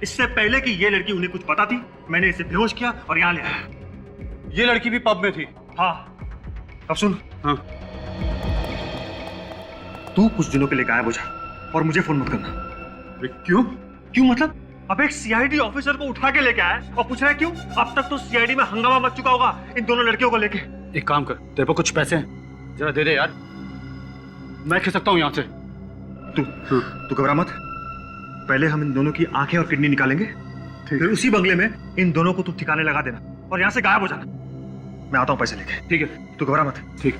इससे पहले कि ये लड़की उन्हें कुछ पता थी, मैंने इसे बेहोश किया और यहाँ ले आया। ये लड़की भी पब में थी? हाँ। अब सुन, हाँ, तू कुछ दिनों के लिए गायब हो जा और मुझे फोन मत करना। क्यों? क्यों मतलब? अब एक सीआईडी ऑफिसर को उठा के लेके आया और पूछ रहा है क्यों? अब तक तो सीआईडी में हंगामा मच चुका होगा इन दोनों लड़कियों को लेके। एक काम कर, तेरे पे कुछ पैसे हैं, जरा दे दे यार, मैं खिंच सकता हूँ यहाँ से। तू घबरा मत, पहले हम इन दोनों की आंखें और किडनी निकालेंगे, फिर उसी बंगले में इन दोनों को तू ठिकाने लगा देना और यहाँ से गायब हो जाना। मैं आता हूँ पैसे लेके। ठीक है, तू घबरा मत। ठीक।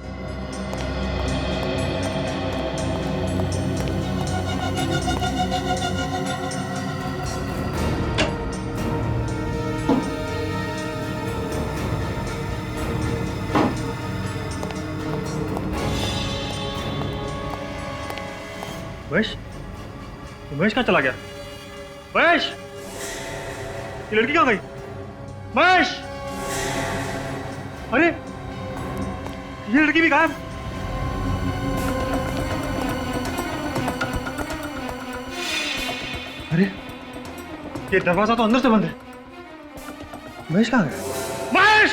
महेश, महेश कहाँ चला गया? महेश, ये लड़की कहाँ गई? महेश, अरे ये लड़की भी गायब। अरे ये दरवाजा तो अंदर से बंद है। महेश कहाँ गया? महेश!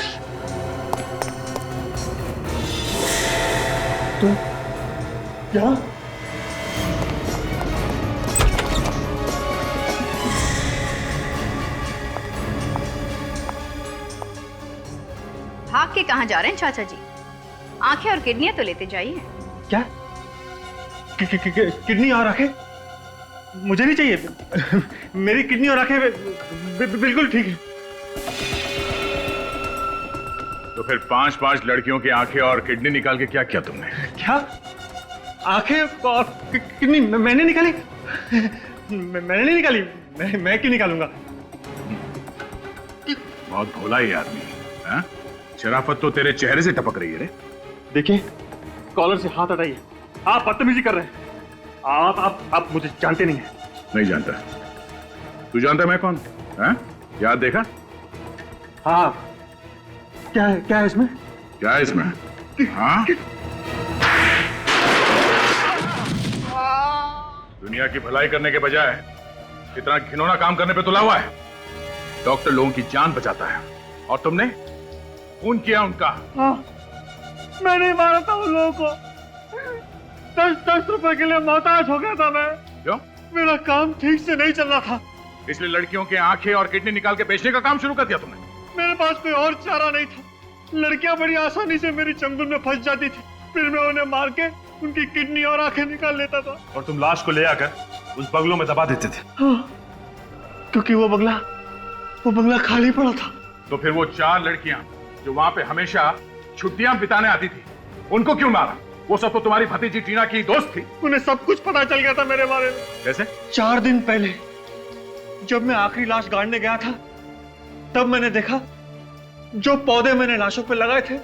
तो क्या? भाग के कहाँ जा रहे हैं चाचा जी? आंखें और किडनियां तो लेते जाइए। क्या? किडनी और आंखें? मुझे नहीं चाहिए। मेरी किडनी और आंखें बिल्कुल ठीक है। तो फिर 5-5 लड़कियों की आंखें और किडनी निकाल के क्या किया तुमने? क्या? आंखें और किडनी मैंने निकाली? मैंने नहीं निकाली। मैं क्यों निकालूंगा? बहुत भोला ये आदमी है। शराफत तो तेरे चेहरे से टपक रही है रे। देखिए, कॉलर से हाथ हटाइए। आप बदतमीजी कर रहे हैं। आप मुझे जानते नहीं हैं। नहीं जानता। तू जानता मैं कौन? हैं? याद देखा? हाँ। क्या है इसमें? क्या है इसमें? हाँ? दुनिया की भलाई करने के बजाय इतना घिनौना काम करने पे तुला हुआ है। डॉक्टर लोगों की जान बचाता है और तुमने खून किया उनका। हाँ, मैंने मारा था उन लोगों को। 10 रुपए के लिए मोहताज हो गया था मैं। क्यों? मेरा काम ठीक से नहीं चल रहा था, इसलिए लड़कियों के आंखें और किडनी निकाल के बेचने का काम शुरू कर दिया तुमने। मेरे पास कोई और चारा नहीं था। लड़कियां बड़ी आसानी से मेरी चंगुल में फंस जाती थी, फिर मैं उन्हें मार के उनकी किडनी और आंखें निकाल लेता था। और तुम लाश को ले आकर उस बंगलों में दबा देते थे। हाँ, क्योंकि वो बंगला खाली पड़ा था। तो फिर वो 4 लड़कियां जो वहां पे हमेशा छुट्टियां बिताने आती थी, उनको क्यों मारा? वो सब तो तुम्हारी भतीजी टीना की दोस्त थी। उन्हें सब कुछ पता चल गया था मेरे बारे में। कैसे? 4 दिन पहले जब मैं आखिरी लाश गाड़ने गया था, तब मैंने देखा जो पौधे मैंने लाशों पे लगाए थे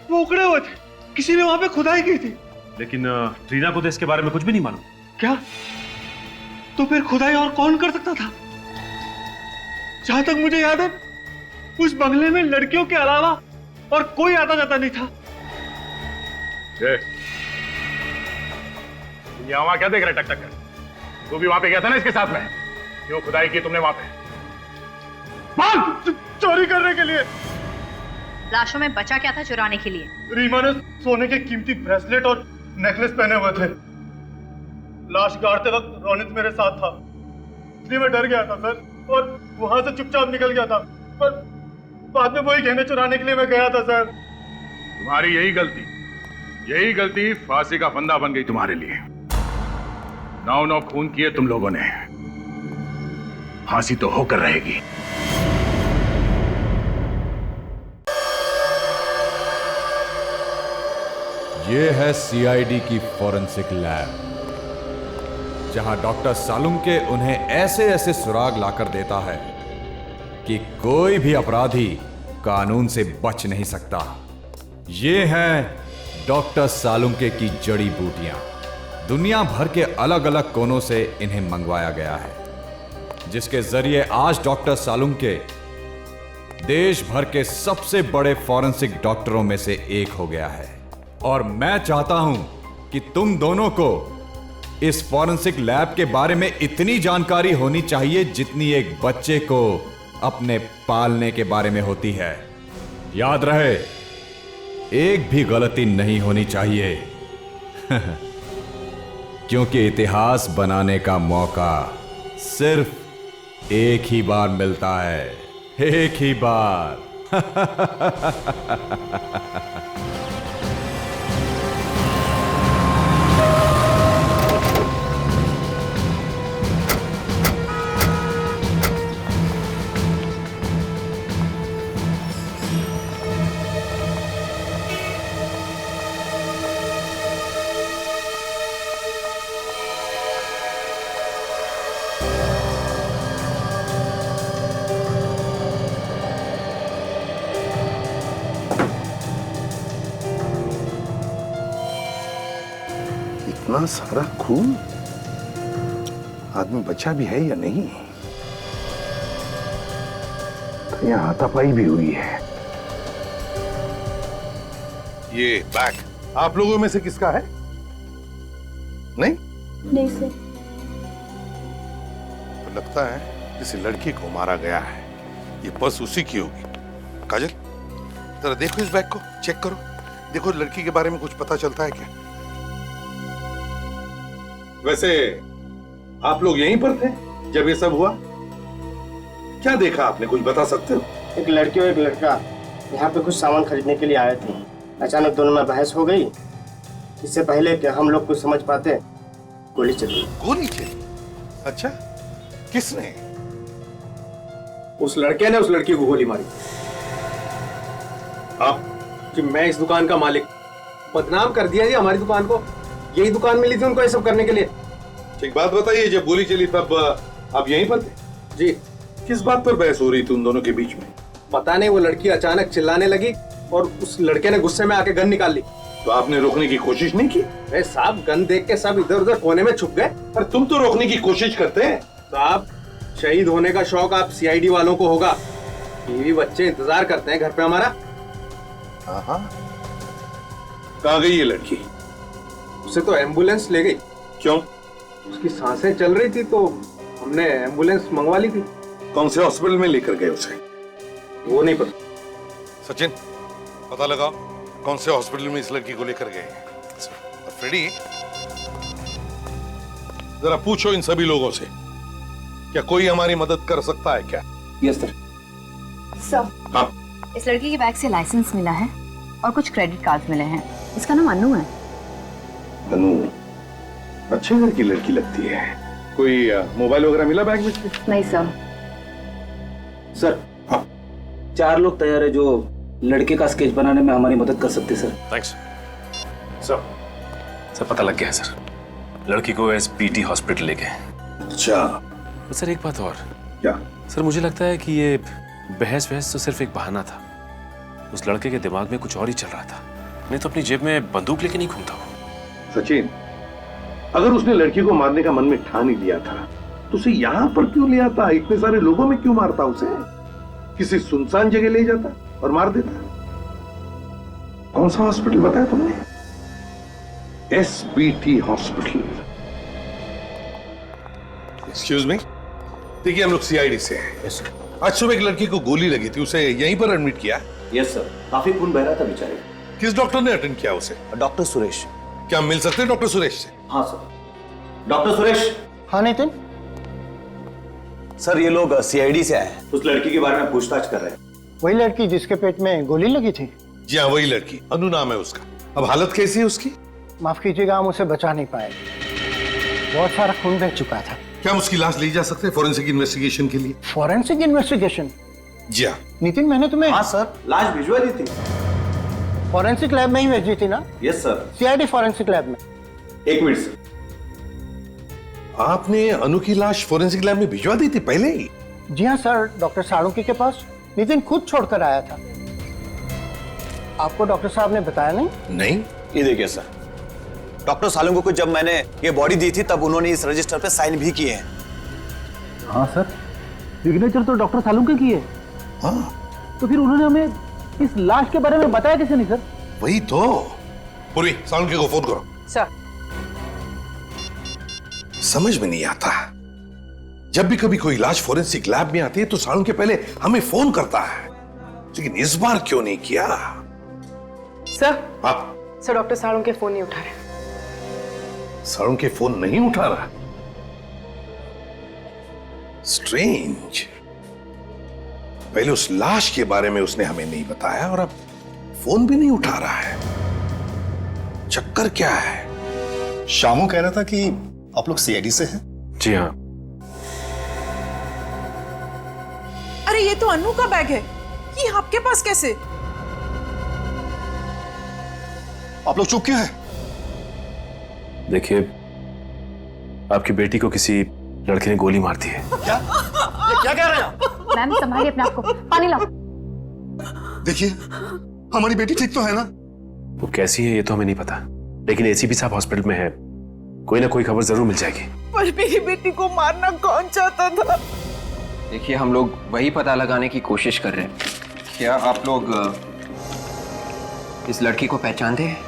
वो उखड़े हुए थे। किसी ने वहां पे खुदाई की थी। लेकिन टीना को तो इसके बारे में कुछ भी नहीं मालूम। क्या? तो फिर खुदाई और कौन कर सकता था? जहां तक मुझे याद है, उस बंगले में लड़कियों के अलावा और कोई आता जाता नहीं था। यहाँ वहां क्या देख रहे टक कर? तू भी वहां पे गया था ना इसके साथ में? क्यों खुदाई की तुमने वहां पे? चोरी करने के लिए। लाशों में बचा क्या था चुराने के लिए? रीमा ने सोने के कीमती ब्रेसलेट और नेकलेस पहने हुए थे। लाश गाड़ते वक्त रोनित मेरे साथ था, इसलिए मैं डर गया था सर, और वहां से चुपचाप निकल गया था। पर बाद में वही गहने चुराने के लिए मैं गया था सर। तुम्हारी यही गलती फांसी का फंदा बन गई तुम्हारे लिए। 9 खून किए तुम लोगों ने, फांसी तो होकर रहेगी। ये है सीआईडी की फॉरेंसिक लैब, जहां डॉक्टर सालुंके उन्हें ऐसे ऐसे सुराग लाकर देता है कि कोई भी अपराधी कानून से बच नहीं सकता। ये हैं डॉक्टर सालुंके की जड़ी बूटियां, दुनिया भर के अलग अलग कोनों से इन्हें मंगवाया गया है, जिसके जरिए आज डॉक्टर सालुंके देश भर के सबसे बड़े फॉरेंसिक डॉक्टरों में से एक हो गया है। और मैं चाहता हूं कि तुम दोनों को इस फॉरेंसिक लैब के बारे में इतनी जानकारी होनी चाहिए जितनी एक बच्चे को अपने पालने के बारे में होती है। याद रहे, एक भी गलती नहीं होनी चाहिए क्योंकि इतिहास बनाने का मौका सिर्फ एक ही बार मिलता है, एक ही बार। इतना सारा खून, आदमी बचा भी है या नहीं? तो यहाँ हाथापाई भी हुई है। ये बैग आप लोगों में से किसका है? नहीं? नहीं सर। तो लगता है किसी लड़की को मारा गया है। ये पर्स उसी की होगी। काजल, जरा देखो इस बैग को, चेक करो, देखो लड़की के बारे में कुछ पता चलता है क्या? वैसे आप लोग यहीं पर थे जब ये सब हुआ? क्या देखा आपने, कुछ बता सकते हो? एक लड़की और एक लड़का यहाँ पे कुछ सामान खरीदने के लिए आए थे। अचानक दोनों में बहस हो गई। इससे पहले कि हम लोग कुछ समझ पाते, गोली चली। गोली चली? अच्छा, किसने? उस लड़के ने उस लड़की को गोली मारी। आप? कि मैं इस दुकान का मालिक, बदनाम कर दिया जी हमारी दुकान को। यही दुकान मिली थी उनको ये सब करने के लिए। एक बात बताइए, जब गोली चली तब आप यहीं पर थे? जी। किस बात पर बहस हो रही थी उन दोनों के बीच में? पता नहीं, वो लड़की अचानक चिल्लाने लगी और उस लड़के ने गुस्से में आके गन निकाल ली। तो आपने रोकने की कोशिश नहीं की? अरे साहब, गन देख के सब इधर उधर कोने में छुप गए। पर तुम तो रोकने की कोशिश करते हैं। साहब, शहीद होने का शौक आप सीआईडी वालों को होगा। बीवी बच्चे इंतजार करते हैं घर पे हमारा। हाँ, कहाँ गई ये लड़की? उसे तो एम्बुलेंस ले गई। क्यों? उसकी सांसें चल रही थी तो हमने एम्बुलेंस मंगवा ली थी। कौन से हॉस्पिटल में लेकर गए उसे? वो नहीं पता। सचिन, पता लगाओ कौन से हॉस्पिटल में इस लड़की को लेकर गए। फ्रेडी, जरा पूछो इन सभी लोगों से, क्या कोई हमारी मदद कर सकता है क्या? Yes sir. सर, हाँ, इस लड़की के बैग से लाइसेंस मिला है और कुछ क्रेडिट कार्ड मिले हैं। इसका नाम अनु है। अनु अच्छे घर की लड़की लगती है। कोई मोबाइल वगैरह मिला बैग में? नहीं सर। सर, हाँ, 4 लोग तैयार है जो लड़के का स्केच बनाने में हमारी मदद कर सकते सर। थैंक्स सर, पता लग गया है सर। लड़की को एसपीटी हॉस्पिटल ले गए। अच्छा। तो सर एक बात और। क्या? सर मुझे लगता है कि ये बहस तो सिर्फ एक बहाना था। उस लड़के के दिमाग में कुछ और ही चल रहा था, नहीं तो अपनी जेब में बंदूक लेके नहीं घूमता वो। सचिन, अगर उसने लड़की को मारने का मन में ठान ही लिया था तो उसे यहाँ पर क्यों ले आता? इतने सारे लोगों में क्यों मारता उसे? किसी सुनसान जगह ले जाता और मार देता। कौन सा हॉस्पिटल बताया तुमने? SBT hospital. एक्सक्यूज मी, देखिए हम लोग सीआईडी से हैं। Yes sir. आज सुबह एक लड़की को गोली लगी थी, उसे यहीं पर एडमिट किया? यस सर, काफी खून बह रहा था बेचारे। किस डॉक्टर ने अटेंड किया उसे? डॉक्टर सुरेश। क्या मिल सकते हैं डॉक्टर सुरेश से? हाँ सर। डॉक्टर सुरेश। हाँ नितिन। सर, ये लोग सीआईडी से आए हैं, उस लड़की के बारे में पूछताछ कर रहे हैं। वही लड़की जिसके पेट में गोली लगी थी? जी हाँ, वही लड़की। अनु नाम है उसका। अब हालत कैसी है उसकी? माफ कीजिएगा, हम उसे बचा नहीं पाए। बहुत सारा खून बह चुका था। क्या हम उसकी लाश ले जा सकते हैं फॉरेंसिक इन्वेस्टिगेशन के लिए? Forensic investigation? जी हाँ। नितिन, मैंने तुम्हें... हाँ सर, लाश भिजवा दी थी। फॉरेंसिक लैब में ही भेजी थी ना? Yes sir. CID forensic lab में। एक मिनट सर। आपने अनु की लाश फॉरेंसिक लैब में भिजवा दी थी पहले ही? जी हाँ सर, डॉक्टर सालुंके के पास नितिन खुद छोड़कर आया था। आपको डॉक्टर साहब ने बताया नहीं? नहीं। ये देखिए सर, डॉक्टर सालुंको को जब मैंने ये बॉडी दी थी तब उन्होंने इस रजिस्टर पे साइन भी किए हैं। हाँ सर, सिग्नेचर तो डॉक्टर सालुंके की है। हाँ। तो फिर उन्होंने हमें इस लाश के बारे में बताया कैसे नहीं सर? वही तो। पूर्वी, सालुंके को फोन करो। सर। समझ में नहीं आता, जब भी कभी कोई लाश फोरेंसिक लैब में आती है तो सालुंके पहले हमें फोन करता है, लेकिन इस बार क्यों नहीं किया? सर। हाँ। सर, डॉक्टर सालुंके फोन नहीं उठा रहे। सालुंके फोन नहीं उठा रहा? स्ट्रेंज। पहले उस लाश के बारे में उसने हमें नहीं बताया और अब फोन भी नहीं उठा रहा है। चक्कर क्या है? शामू कह रहा था कि आप लोग सीआईडी से हैं। जी हाँ। अरे ये तो अनु का बैग है, ये आपके पास कैसे? आप लोग चुप क्यों हैं? देखिए, आपकी बेटी को किसी लड़के ने गोली मार दी है। क्या? ये क्या कह रहे हैं आप? मैम संभालिए अपने आप को, पानी लाओ। देखिए, हमारी बेटी ठीक तो है ना? वो कैसी है ये तो हमें नहीं पता, लेकिन एसीपी साहब हॉस्पिटल में है, कोई ना कोई खबर जरूर मिल जाएगी। पर मेरी बेटी को मारना कौन चाहता था? देखिए, हम लोग वही पता लगाने की कोशिश कर रहे हैं। क्या आप लोग इस लड़की को पहचानते हैं?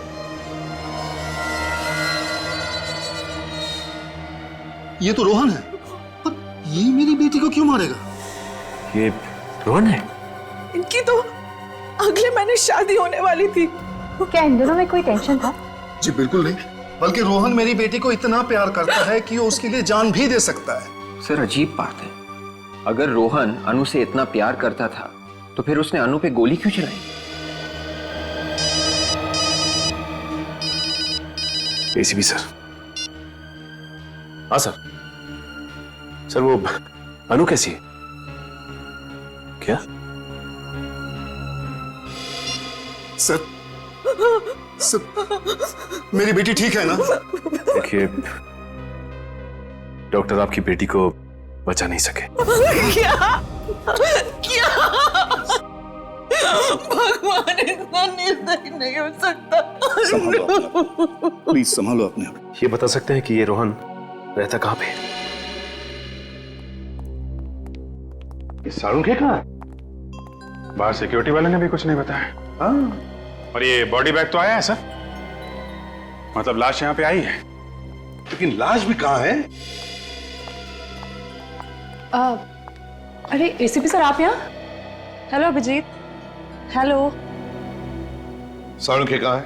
ये तो रोहन है, पर ये मेरी बेटी को क्यों मारेगा? ये रोहन है? इनकी तो अगले महीने शादी होने वाली थी। क्या इन दोनों में कोई टेंशन था? जी बिल्कुल नहीं, बल्कि रोहन मेरी बेटी को इतना प्यार करता है कि वो उसके लिए जान भी दे सकता है। सर, अजीब बात है, अगर रोहन अनु से इतना प्यार करता था तो फिर उसने अनु पे गोली क्यों चलाई? ACP sir. हाँ सर। सर, वो अनु कैसी है? क्या? सर, मेरी बेटी ठीक है ना? देखिए, डॉक्टर आपकी बेटी को बचा नहीं सके। क्या? क्या? भगवान इतना निर्दयी नहीं हो सकता। प्लीज संभालो अपने आप। ये बता सकते हैं कि ये रोहन रहता कहाँ पे? ये सालुंके कहाँ है? बाहर सिक्योरिटी वाले ने भी कुछ नहीं बताया। हाँ। और ये बॉडी बैग तो आया है सर, मतलब लाश यहाँ पे आई है, लेकिन लाश भी कहाँ है? अरे एसीपी सर, आप यहाँ? हेलो अभिजीत। हेलो। सालुंके कहाँ है?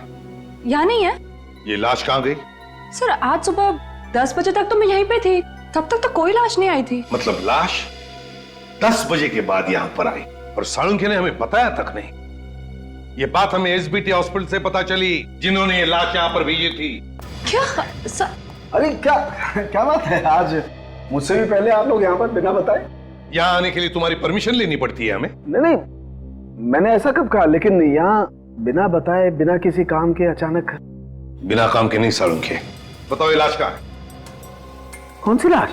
यहाँ नहीं है। ये लाश कहाँ गई? सर, आज सुबह 10 बजे तक तो मैं यहीं पे थी, तब तक तो कोई लाश नहीं आई थी। मतलब लाश 10 बजे के बाद यहाँ पर आई और सालुंके ने हमें बताया तक नहीं। ये बात हमें एसबीटी हॉस्पिटल से पता चली, जिन्होंने ये लाश यहाँ पर भेजी थी। क्या सर? अरे क्या क्या बात है, आज मुझसे भी पहले आप लोग यहाँ पर बिना बताए? यहाँ आने के लिए तुम्हारी परमिशन लेनी पड़ती है हमें। नहीं, मैंने ऐसा कब कहा, लेकिन यहाँ बिना बताए, बिना किसी काम के अचानक। बिना काम के नहीं सालुंके। बताओ ये लाश कहाँ है? कौन सी लाश?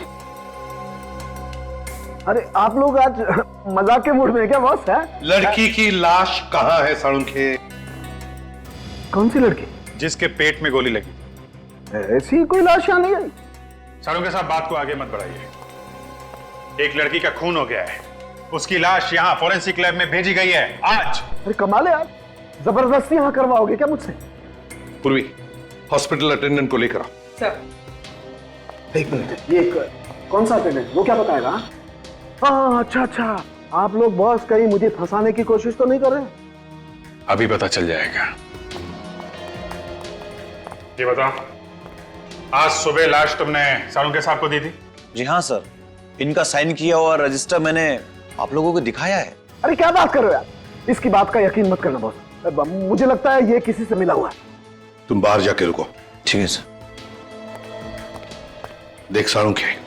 अरे आप लोग आज मजाक के मूड में क्या बॉस? है लड़की की लाश कहाँ है सालुंके? कौन सी लड़की? जिसके पेट में गोली लगी। ऐसी कोई लाश यहाँ नहीं आई। सालुंके साहब, बात को आगे मत बढ़ाइए। एक लड़की का खून हो गया है, उसकी लाश यहाँ फोरेंसिक लैब में भेजी गई है आज। अरे कमाल है यार, जबरदस्ती यहाँ करवाओगे क्या मुझसे? पूर्वी, हॉस्पिटल अटेंडेंट को लेकर आओ। सर। एक मिनट, ये कौन सा अटेंडेंट? वो क्या बताएगा? हाँ, अच्छा, आप लोग बॉस कहीं मुझे फंसाने की कोशिश तो नहीं कर रहे? अभी पता चल जाएगा। ये बताओ, आज सुबह लाश तुमने सालुंके साहब को दी थी? जी हाँ सर, इनका साइन किया हुआ रजिस्टर मैंने आप लोगों को दिखाया है। अरे क्या बात कर रहे हो यार, इसकी बात का यकीन मत करना बॉस, मुझे लगता है ये किसी से मिला हुआ है। तुम बाहर जाके रुको। ठीक है सर। देख सालुंके,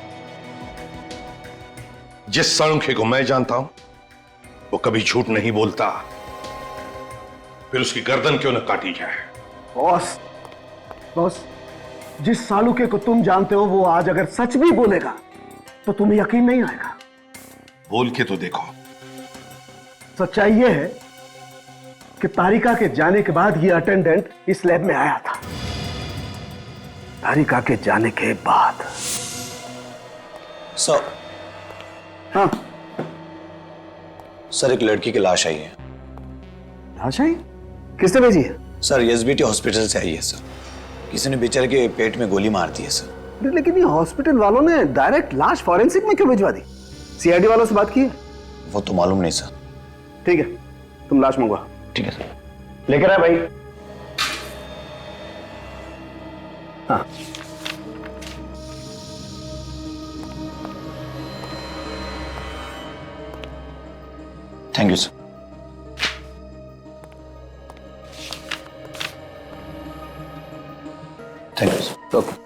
जिस सालुंके को मैं जानता हूं वो कभी झूठ नहीं बोलता, फिर उसकी गर्दन क्यों न काटी जाए। बॉस, जिस सालुके को तुम जानते हो वो आज अगर सच भी बोलेगा तो तुम्हें यकीन नहीं आएगा। बोल के तो देखो। सच्चाई ये है कि तारिका के जाने के बाद ये अटेंडेंट इस लैब में आया था तारिका के जाने के बाद। सर, हाँ सर एक लड़की की लाश आई है। लाश आई? किसने भेजी है? सर एसबीटी हॉस्पिटल से आई है सर। किसी ने बेचारे के पेट में गोली मार दी है सर। लेकिन ये हॉस्पिटल वालों ने डायरेक्ट लाश फॉरेंसिक में क्यों भिजवा दी? सीआईडी वालों से बात की है? वो तो मालूम नहीं सर। ठीक है, तुम लाश मंगवा। ठीक है सर। लेकर आ भाई। हाँ thank you sir. Thank you sir. Okay.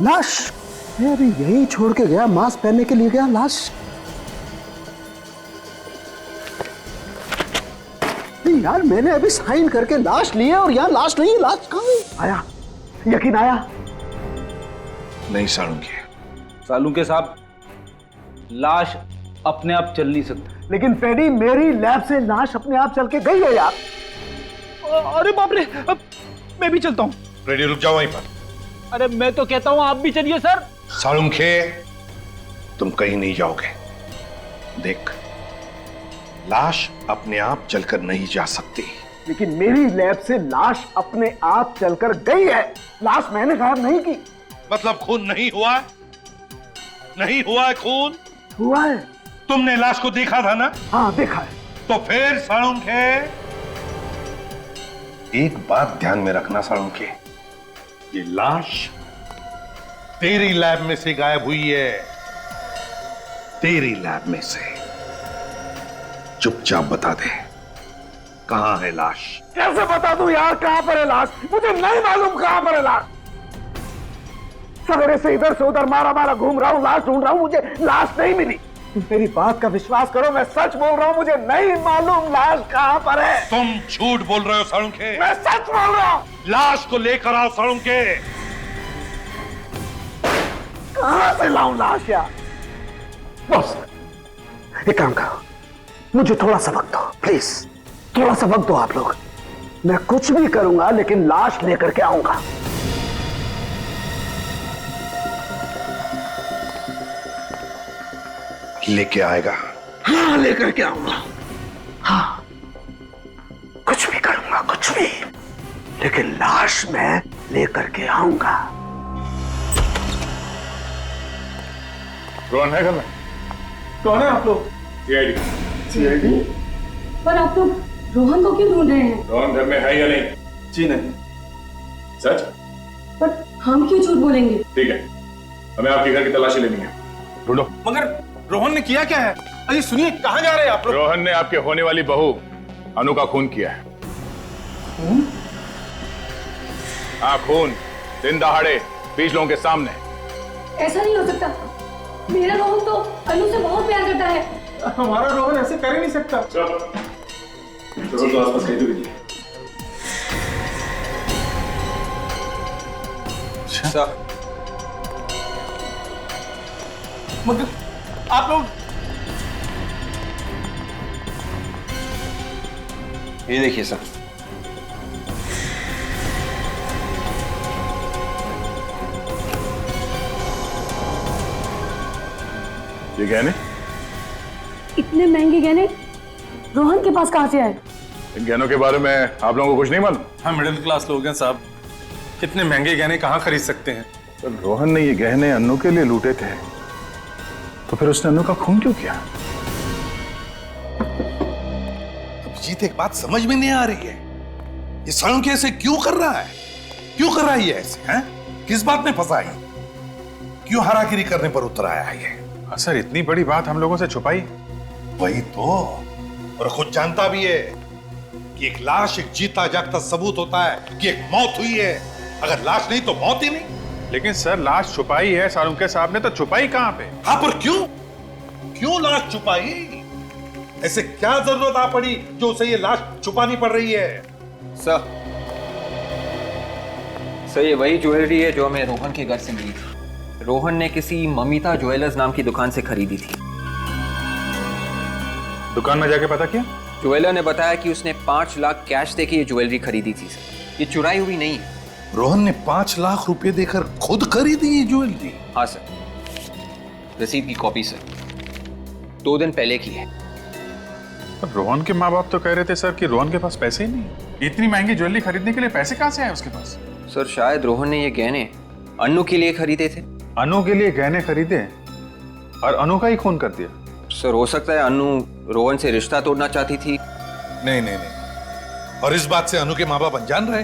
लाश? अरे यही छोड़ के गया, मास्क पहनने के लिए गया, लाश? नहीं यार, मैंने अभी साइन करके लाश ली है और यहाँ लाश नहीं है। लाश कहाँ है? आया, यकीन आया? नहीं सालुंके। सालुंके साहब, लाश अपने आप चल नहीं सकती। लेकिन पेडी, मेरी लैब से लाश अपने आप चल के गई है यार। अरे बाप रे, अब मैं भी चलता हूँ। रेडी, रुक जाओ वहीं पर। अरे मैं तो कहता हूँ आप भी चलिए सर। सालुंके, तुम कहीं नहीं जाओगे। देख, लाश अपने आप चलकर नहीं जा सकती। लेकिन मेरी लैब से लाश अपने आप चलकर गई है। लाश मैंने गायब नहीं की। मतलब खून नहीं हुआ? नहीं हुआ है खून? हुआ है। तुमने लाश को देखा था ना? हाँ देखा है। तो फिर सालुंके, एक बात ध्यान में रखना सालुंके, ये लाश तेरी लैब में से गायब हुई है। तेरी लैब में से। चुपचाप बता दे, कहां है लाश? कैसे बता दूं यार कहां पर है लाश? मुझे नहीं मालूम कहां पर है लाश। सवेरे से इधर से उधर मारा मारा घूम रहा हूं, लाश ढूंढ रहा हूं, मुझे लाश नहीं मिली। मेरी बात का विश्वास करो, मैं सच बोल रहा हूं, मुझे नहीं मालूम लाश कहां पर है। तुम झूठ बोल रहे हो सालुंके। मैं सच बोल रहा हूं। लाश को लेकर आओ सालुंके। कहां से लाऊं लाश यार? बॉस, एक काम करो, मुझे थोड़ा सा वक्त दो प्लीज। थोड़ा सा वक्त दो आप लोग। मैं कुछ भी करूंगा लेकिन लाश लेकर के आऊंगा। लेके आएगा? हाँ लेकर के आऊंगा। हाँ कुछ भी करूंगा, कुछ भी, लेकिन लाश मैं लेकर के आऊंगा। रोहन है घर में? कौन है आप लोग? सीआईडी। सीआईडी? पर आप लोग रोहन को क्यों ढूंढ रहे हैं? रोहन घर में है या नहीं? जी नहीं। सच? पर हम क्यों झूठ बोलेंगे? ठीक है, हमें आपके घर की तलाशी लेनी है। ढूंढो। मगर रोहन ने किया क्या है? अरे सुनिए, कहां जा रहे हैं आप लोग? रोहन ने आपके होने वाली बहू अनु का खून किया है। हाँ, खून दिन दहाड़े 20 लोगों के सामने। ऐसा नहीं हो सकता। मेरा रोहन तो अनु से बहुत प्यार करता है। हमारा रोहन ऐसे कर ही नहीं सकता। चलो तो आसपास कहीं तो कीजिए। मगर आप लोग, ये देखिए सर। ये गहने? इतने महंगे गहने रोहन के पास कहां से आए? इन गहनों के बारे में आप लोगों को कुछ नहीं मालूम? हम मिडिल क्लास लोग हैं साहब, इतने महंगे गहने कहां खरीद सकते हैं? तो रोहन ने ये गहने अन्नू के लिए लूटे थे, तो फिर उसने अन्नू का खून क्यों किया? अभिजीत, एक बात समझ में नहीं आ रही है, ये सालुंके ऐसे क्यों कर रहा है? क्यों कर रहा है ये ऐसे? हैं? किस बात में फंसा है? क्यों हरागिरी करने पर उतर आया है ये? सर, इतनी बड़ी बात हम लोगों से छुपाई? वही तो, और खुद जानता भी है कि एक लाश एक जीता जागता सबूत होता है कि एक मौत हुई है। अगर लाश नहीं तो मौत ही नहीं। लेकिन सर लाश छुपाई है सालुंके साहब ने, तो छुपाई कहां पे? हाँ, पर क्यों? क्यों लाश छुपाई? ऐसे क्या जरूरत आ पड़ी जो उसे ये लाश छुपानी पड़ रही है? सर ये वही ज्वेलरी है जो हमें रोहन के घर से मिली थी। रोहन ने किसी ममिता ज्वेलर्स नाम की दुकान से खरीदी थी। दुकान में जाके पता किया? ज्वेलर ने बताया कि उसने 5 लाख कैश देके ये ज्वेलरी खरीदी थी सर। ये चुराई हुई नहीं है। रोहन ने 5 लाख रुपए देकर खुद खरीदी ये ज्वेलरी? हाँ सर, रसीद की कॉपी सर, 2 दिन पहले की है। रोहन के माँ बाप तो कह रहे थे सर कि रोहन के पास पैसे ही नहीं। इतनी महंगी ज्वेलरी खरीदने के लिए पैसे कहां से आए उसके पास? सर शायद रोहन ने ये गहने अनु के लिए खरीदे थे। अनु के लिए गहने खरीदे और अनु का ही खून कर दिया? सर हो सकता है अनु रोहन से रिश्ता तोड़ना चाहती थी। नहीं नहीं नहीं, और इस बात से अनु के माँ बाप अनजान रहे?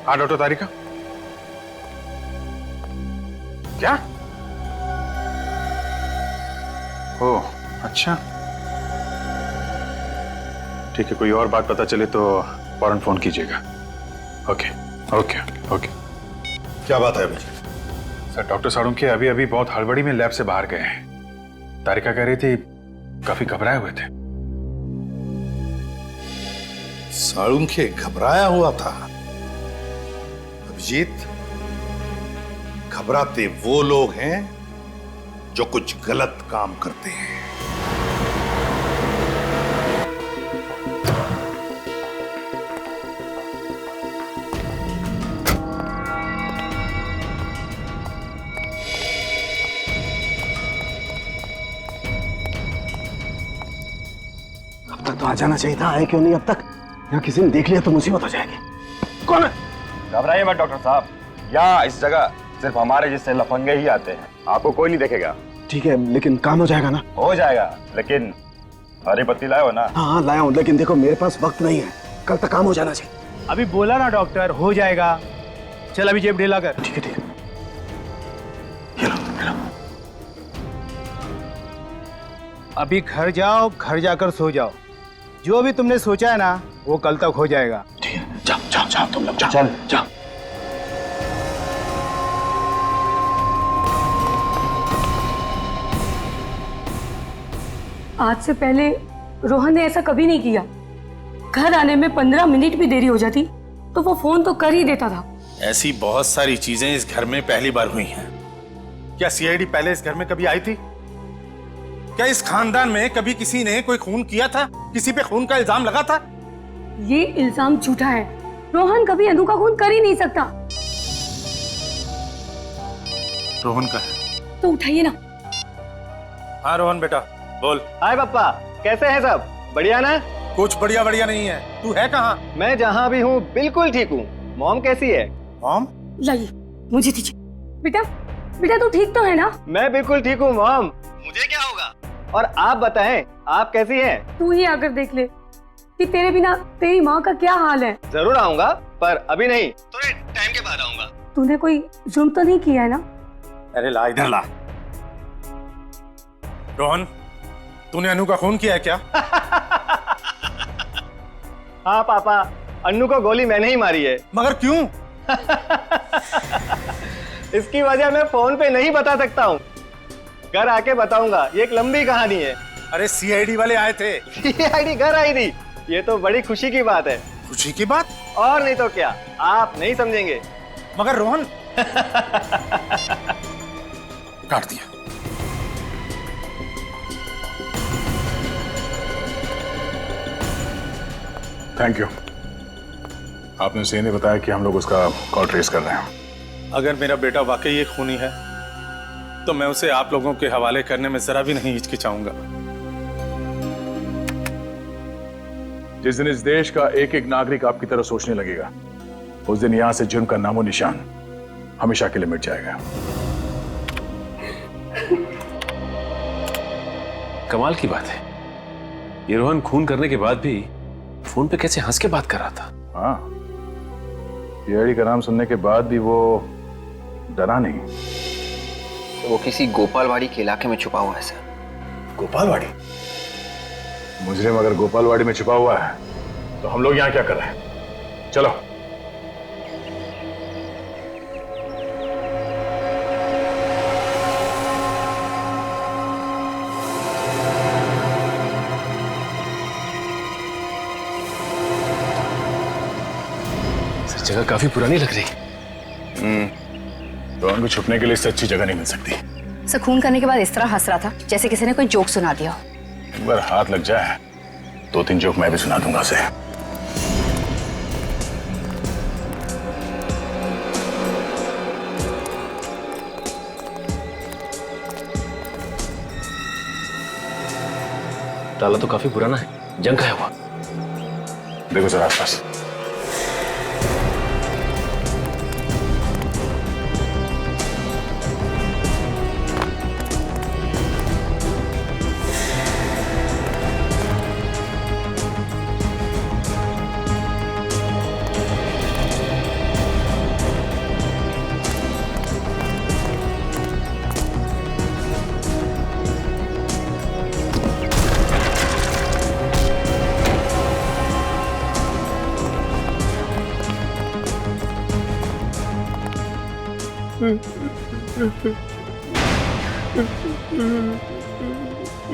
हाँ डॉक्टर तारिका, क्या? ओह अच्छा, ठीक है, कोई और बात पता चले तो फौरन फोन कीजिएगा। Okay okay okay. क्या बात है अभिजीत? सर डॉक्टर सालुंके अभी अभी बहुत हड़बड़ी में लैब से बाहर गए हैं। तारिका कह रही थी काफी घबराए हुए थे। सालुंके घबराया हुआ था? अभिजीत, घबराते वो लोग हैं जो कुछ गलत काम करते हैं। अब तक तो आ जाना चाहिए था, आए क्यों नहीं अब तक? यहाँ किसी ने देख लिया तो मुसीबत हो जाएगी। कौन है? घबराइए मत डॉक्टर साहब, यहाँ इस जगह सिर्फ हमारे जैसे लफंगे ही आते हैं, आपको कोई नहीं देखेगा। ठीक है, लेकिन काम हो जाएगा ना? हो जाएगा, लेकिन हरी पत्ती लाए हो ना? हाँ लाया हूँ, लेकिन देखो मेरे पास वक्त नहीं है, कल तक काम हो जाना चाहिए। अभी बोला ना डॉक्टर, हो जाएगा। चल अभी जेब ढीला कर। ठीक है ठीक है। अभी घर जाओ, घर जाकर सो जाओ। जो भी तुमने सोचा है ना वो कल तक हो जाएगा। ठीक है, जाओ जाओ जाओ तुम लोग, जाओ चल जाओ। आज से पहले रोहन ने ऐसा कभी नहीं किया। घर आने में 15 मिनट भी देरी हो जाती तो वो फोन तो कर ही देता था। ऐसी बहुत सारी चीजें इस घर में पहली बार हुई हैं। क्या सीआईडी पहले इस घर में कभी आई थी? क्या इस खानदान में कभी किसी ने कोई खून किया था? किसी पे खून का इल्जाम लगा था? ये इल्जाम झूठा है। रोहन कभी अनु का खून कर ही नहीं सकता। रोहन का है तो उठाइए ना। हाँ रोहन बेटा बोल। हाय पापा, कैसे हैं सब? बढ़िया ना? कुछ बढ़िया बढ़िया नहीं है। तू है कहाँ? मैं जहाँ भी हूँ बिल्कुल ठीक हूँ। मॉम कैसी है? मॉम? लाइए मुझे दीजिए। बेटा बेटा तू ठीक तो है ना? मैं बिल्कुल ठीक हूँ मॉम। मुझे क्या होगा? और आप बताएं, आप कैसी हैं? तू ही आकर देख ले कि तेरे बिना तेरी माँ का क्या हाल है। जरूर आऊंगा, पर अभी नहीं, थोड़े टाइम के बाद आऊंगा। तूने कोई जुर्म तो नहीं किया है ना? अरे ला इधर ला। रोहन, तूने अनु का खून किया है क्या? हाँ पापा, अन्नू को गोली मैंने ही मारी है। मगर क्यों? इसकी वजह मैं फोन पे नहीं बता सकता हूँ, घर आके बताऊंगा। ये एक लंबी कहानी है। अरे सीआईडी वाले आए थे। सीआईडी घर आई थी, ये तो बड़ी खुशी की बात है। खुशी की बात? और नहीं तो क्या, आप नहीं समझेंगे। मगर रोहन काट दिया। Thank you. आपने सही नहीं बताया कि हम लोग उसका कॉल ट्रेस कर रहे हैं। अगर मेरा बेटा वाकई एक खूनी है तो मैं उसे आप लोगों के हवाले करने में जरा भी नहीं हिचकिचाऊंगा। जिस दिन इस देश का एक एक नागरिक आपकी तरह सोचने लगेगा, उस दिन यहां से जुर्म का नामो निशान हमेशा के लिए मिट जाएगा। कमाल की बात है, ये रोहन खून करने के बाद भी फोन पे कैसे हंस के बात कर रहा था। हाँ, सीआईडी का नाम सुनने के बाद भी वो डरा नहीं। तो वो किसी गोपालवाड़ी के इलाके में छुपा हुआ है सर। गोपालवाड़ी? मुजरिम अगर गोपालवाड़ी में छुपा हुआ है तो हम लोग यहाँ क्या कर रहे हैं? चलो। जगह काफी पुरानी लग रही। तो उनको छुपने के लिए इससे अच्छी जगह नहीं मिल सकती। सर खून करने के बाद इस तरह हंस रहा था जैसे किसी ने कोई जोक सुना दिया हो। एक बार हाथ लग जाए 2-3 जोक मैं भी सुना दूंगा उसे। ताला तो काफी पुराना है, जंग का है हुआ। देखो सर आसपास।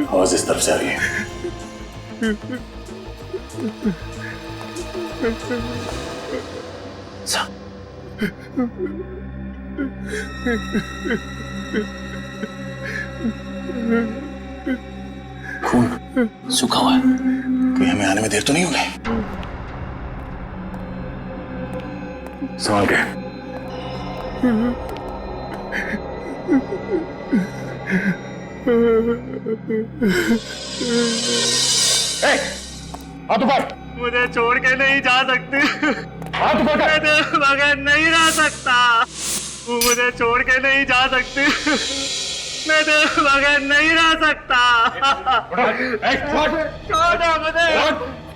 आवाज इस तरफ से आ रही है। खून सूखा हुआ है। कोई हमें आने में देर तो नहीं होगी? संभाल के। हाथ ऊपर। मुझे छोड़ के नहीं जा सकती। हाथ ऊपर कर। मैं बगैर नहीं रह सकता। वो मुझे छोड़ के नहीं जा सकती। मैं बगैर नहीं रह सकता। छोड़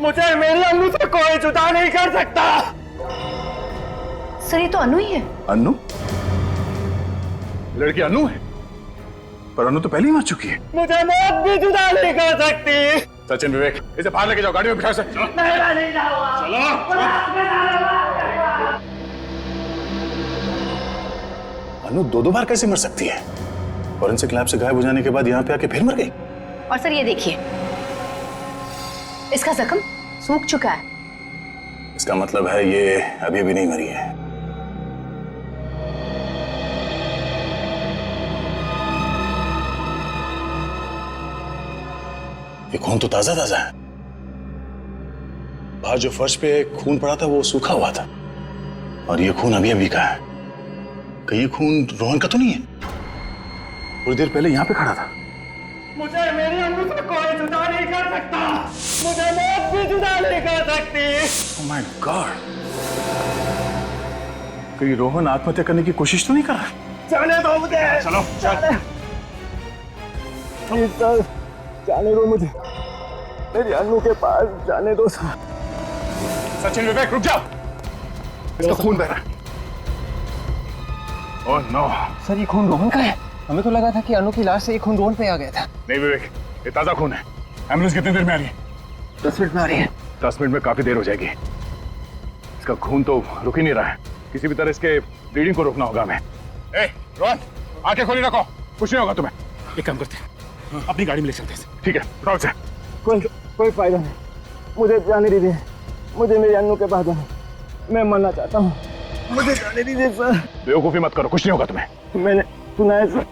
मुझे मेरी अनु से कोई जुदा नहीं कर सकता। सर ये तो अनु ही है। अनु? लड़की अनु है, पर अनु तो पहले ही मर चुकी है। मुझे मौत भी जुदा नहीं कर सकती। सचिन, विवेक, इसे बाहर लेके जाओ, गाड़ी में बिठा से। नहीं जाऊंगा। अनु 2 बार कैसे मर सकती है? फॉरेंसिक लैब से गायब हो जाने के बाद यहाँ पे आके फिर मर गई। और सर ये देखिए, इसका जख्म सूख चुका है। इसका मतलब है ये अभी भी नहीं मरी है। ये खून तो ताजा ताजा है। बाहर जो फर्श पे खून पड़ा था वो सूखा हुआ था, और ये खून अभी अभी का है। कहीं ये खून रोहन का तो नहीं है? थोड़ी देर पहले यहाँ पे खड़ा था। मुझे मेरी अनु से कोई जुदा नहीं कर सकता। मुझे मौत भी जुदा नहीं कर सकती। Oh my God! कहीं रोहन आत्महत्या करने की कोशिश तो नहीं कर रहा? जाने दो मुझे। चलो चल। प्लीज सर, जाने दो मुझे। मेरी अनु के पास जाने दो सर। सचिन, विवेक, रुक जाओ। इसका खून बह रहा है। Oh no. सर ये खून रोहन का है। हमें तो लगा था कि अनु की लाश से ये खून रोहन पे आ गया था। नहीं विवेक, ये ताजा खून है। एम्बुलेंस कितनी देर में आ रही है? 10 मिनट में आ रही है। 10 मिनट में काफी देर हो जाएगी। इसका खून तो रुक ही नहीं रहा है। किसी भी तरह इसके ब्लीडिंग को रोकना होगा हमें। ए, रोहन, आंखें खोली रखो, कुछ नहीं होगा तुम्हें। एक काम करते हैं, अपनी गाड़ी में ले चलते हैं। ठीक है, उठाओ इसे। कोई फायदा नहीं। मुझे जाने दीजिए। मुझे मेरी अनु के पास जाना। मैं मरना चाहता हूँ। मुझे जाने दीजिए सर। बेवकूफी मत करो, कुछ नहीं होगा तुम्हें। मैंने सुना है सर,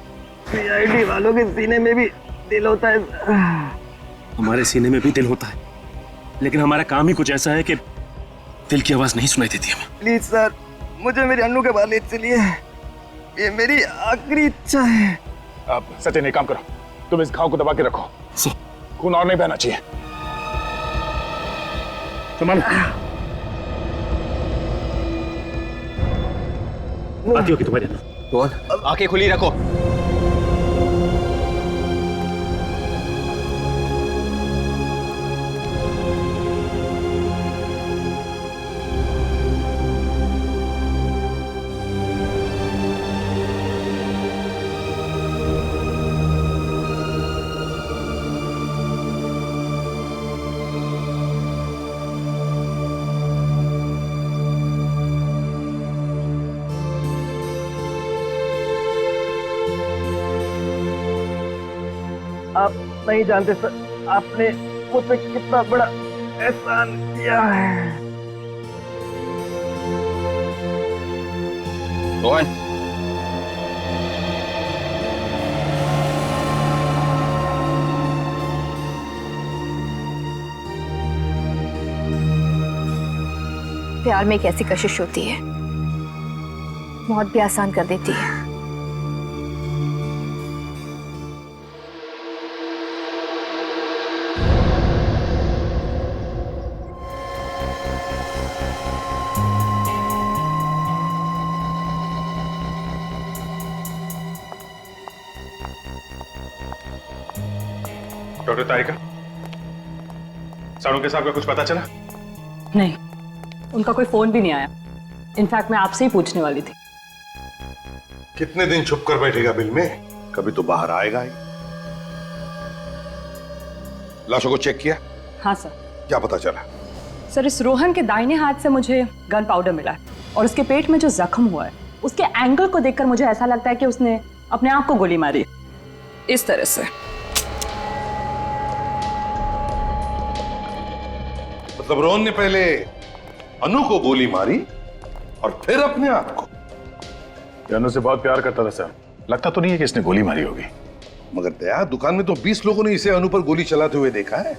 सीआईडी वालों के सीने में भी दिल होता है। हमारे सीने में भी दिल होता है, लेकिन हमारा काम ही कुछ ऐसा है कि दिल की आवाज नहीं सुनाई देती हमें। प्लीज सर, मुझे मेरी अनु के पास ले चलिए। ये मेरी आखिरी इच्छा है। आप सचिन एक काम करो, तुम इस घाव को दबा के रखो। खून और नहीं बहना चाहिए। संभालो। आती होगी तुम्हारी अनु। रोहन, आंखें खुली रखो। आप नहीं जानते सर, आपने मुझ पे कितना बड़ा एहसान किया है। रोहन, प्यार में एक ऐसी कशिश होती है, मौत भी आसान कर देती है। डॉक्टर तारिका, साड़ू के साहब का कुछ पता चला? नहीं, उनका कोई फोन भी नहीं आया। इनफैक्ट मैं आपसे ही पूछने वाली थी। कितने दिन छुप कर बैठेगा बिल में? कभी तो बाहर आएगा ही। लाशों को चेक किया? हाँ सर। क्या पता चला? सर, इस रोहन के दाहिने हाथ से मुझे गन पाउडर मिला है और उसके पेट में जो जख्म हुआ है उसके एंगल को देखकर मुझे ऐसा लगता है कि उसने अपने आप को गोली मारी इस तरह से। मतलब रोहन ने पहले अनु को गोली मारी और फिर अपने आप को? अनु से बहुत प्यार करता था सर, लगता तो नहीं है कि इसने गोली मारी होगी। मगर दया, दुकान में तो 20 लोगों ने इसे अनु पर गोली चलाते हुए देखा है।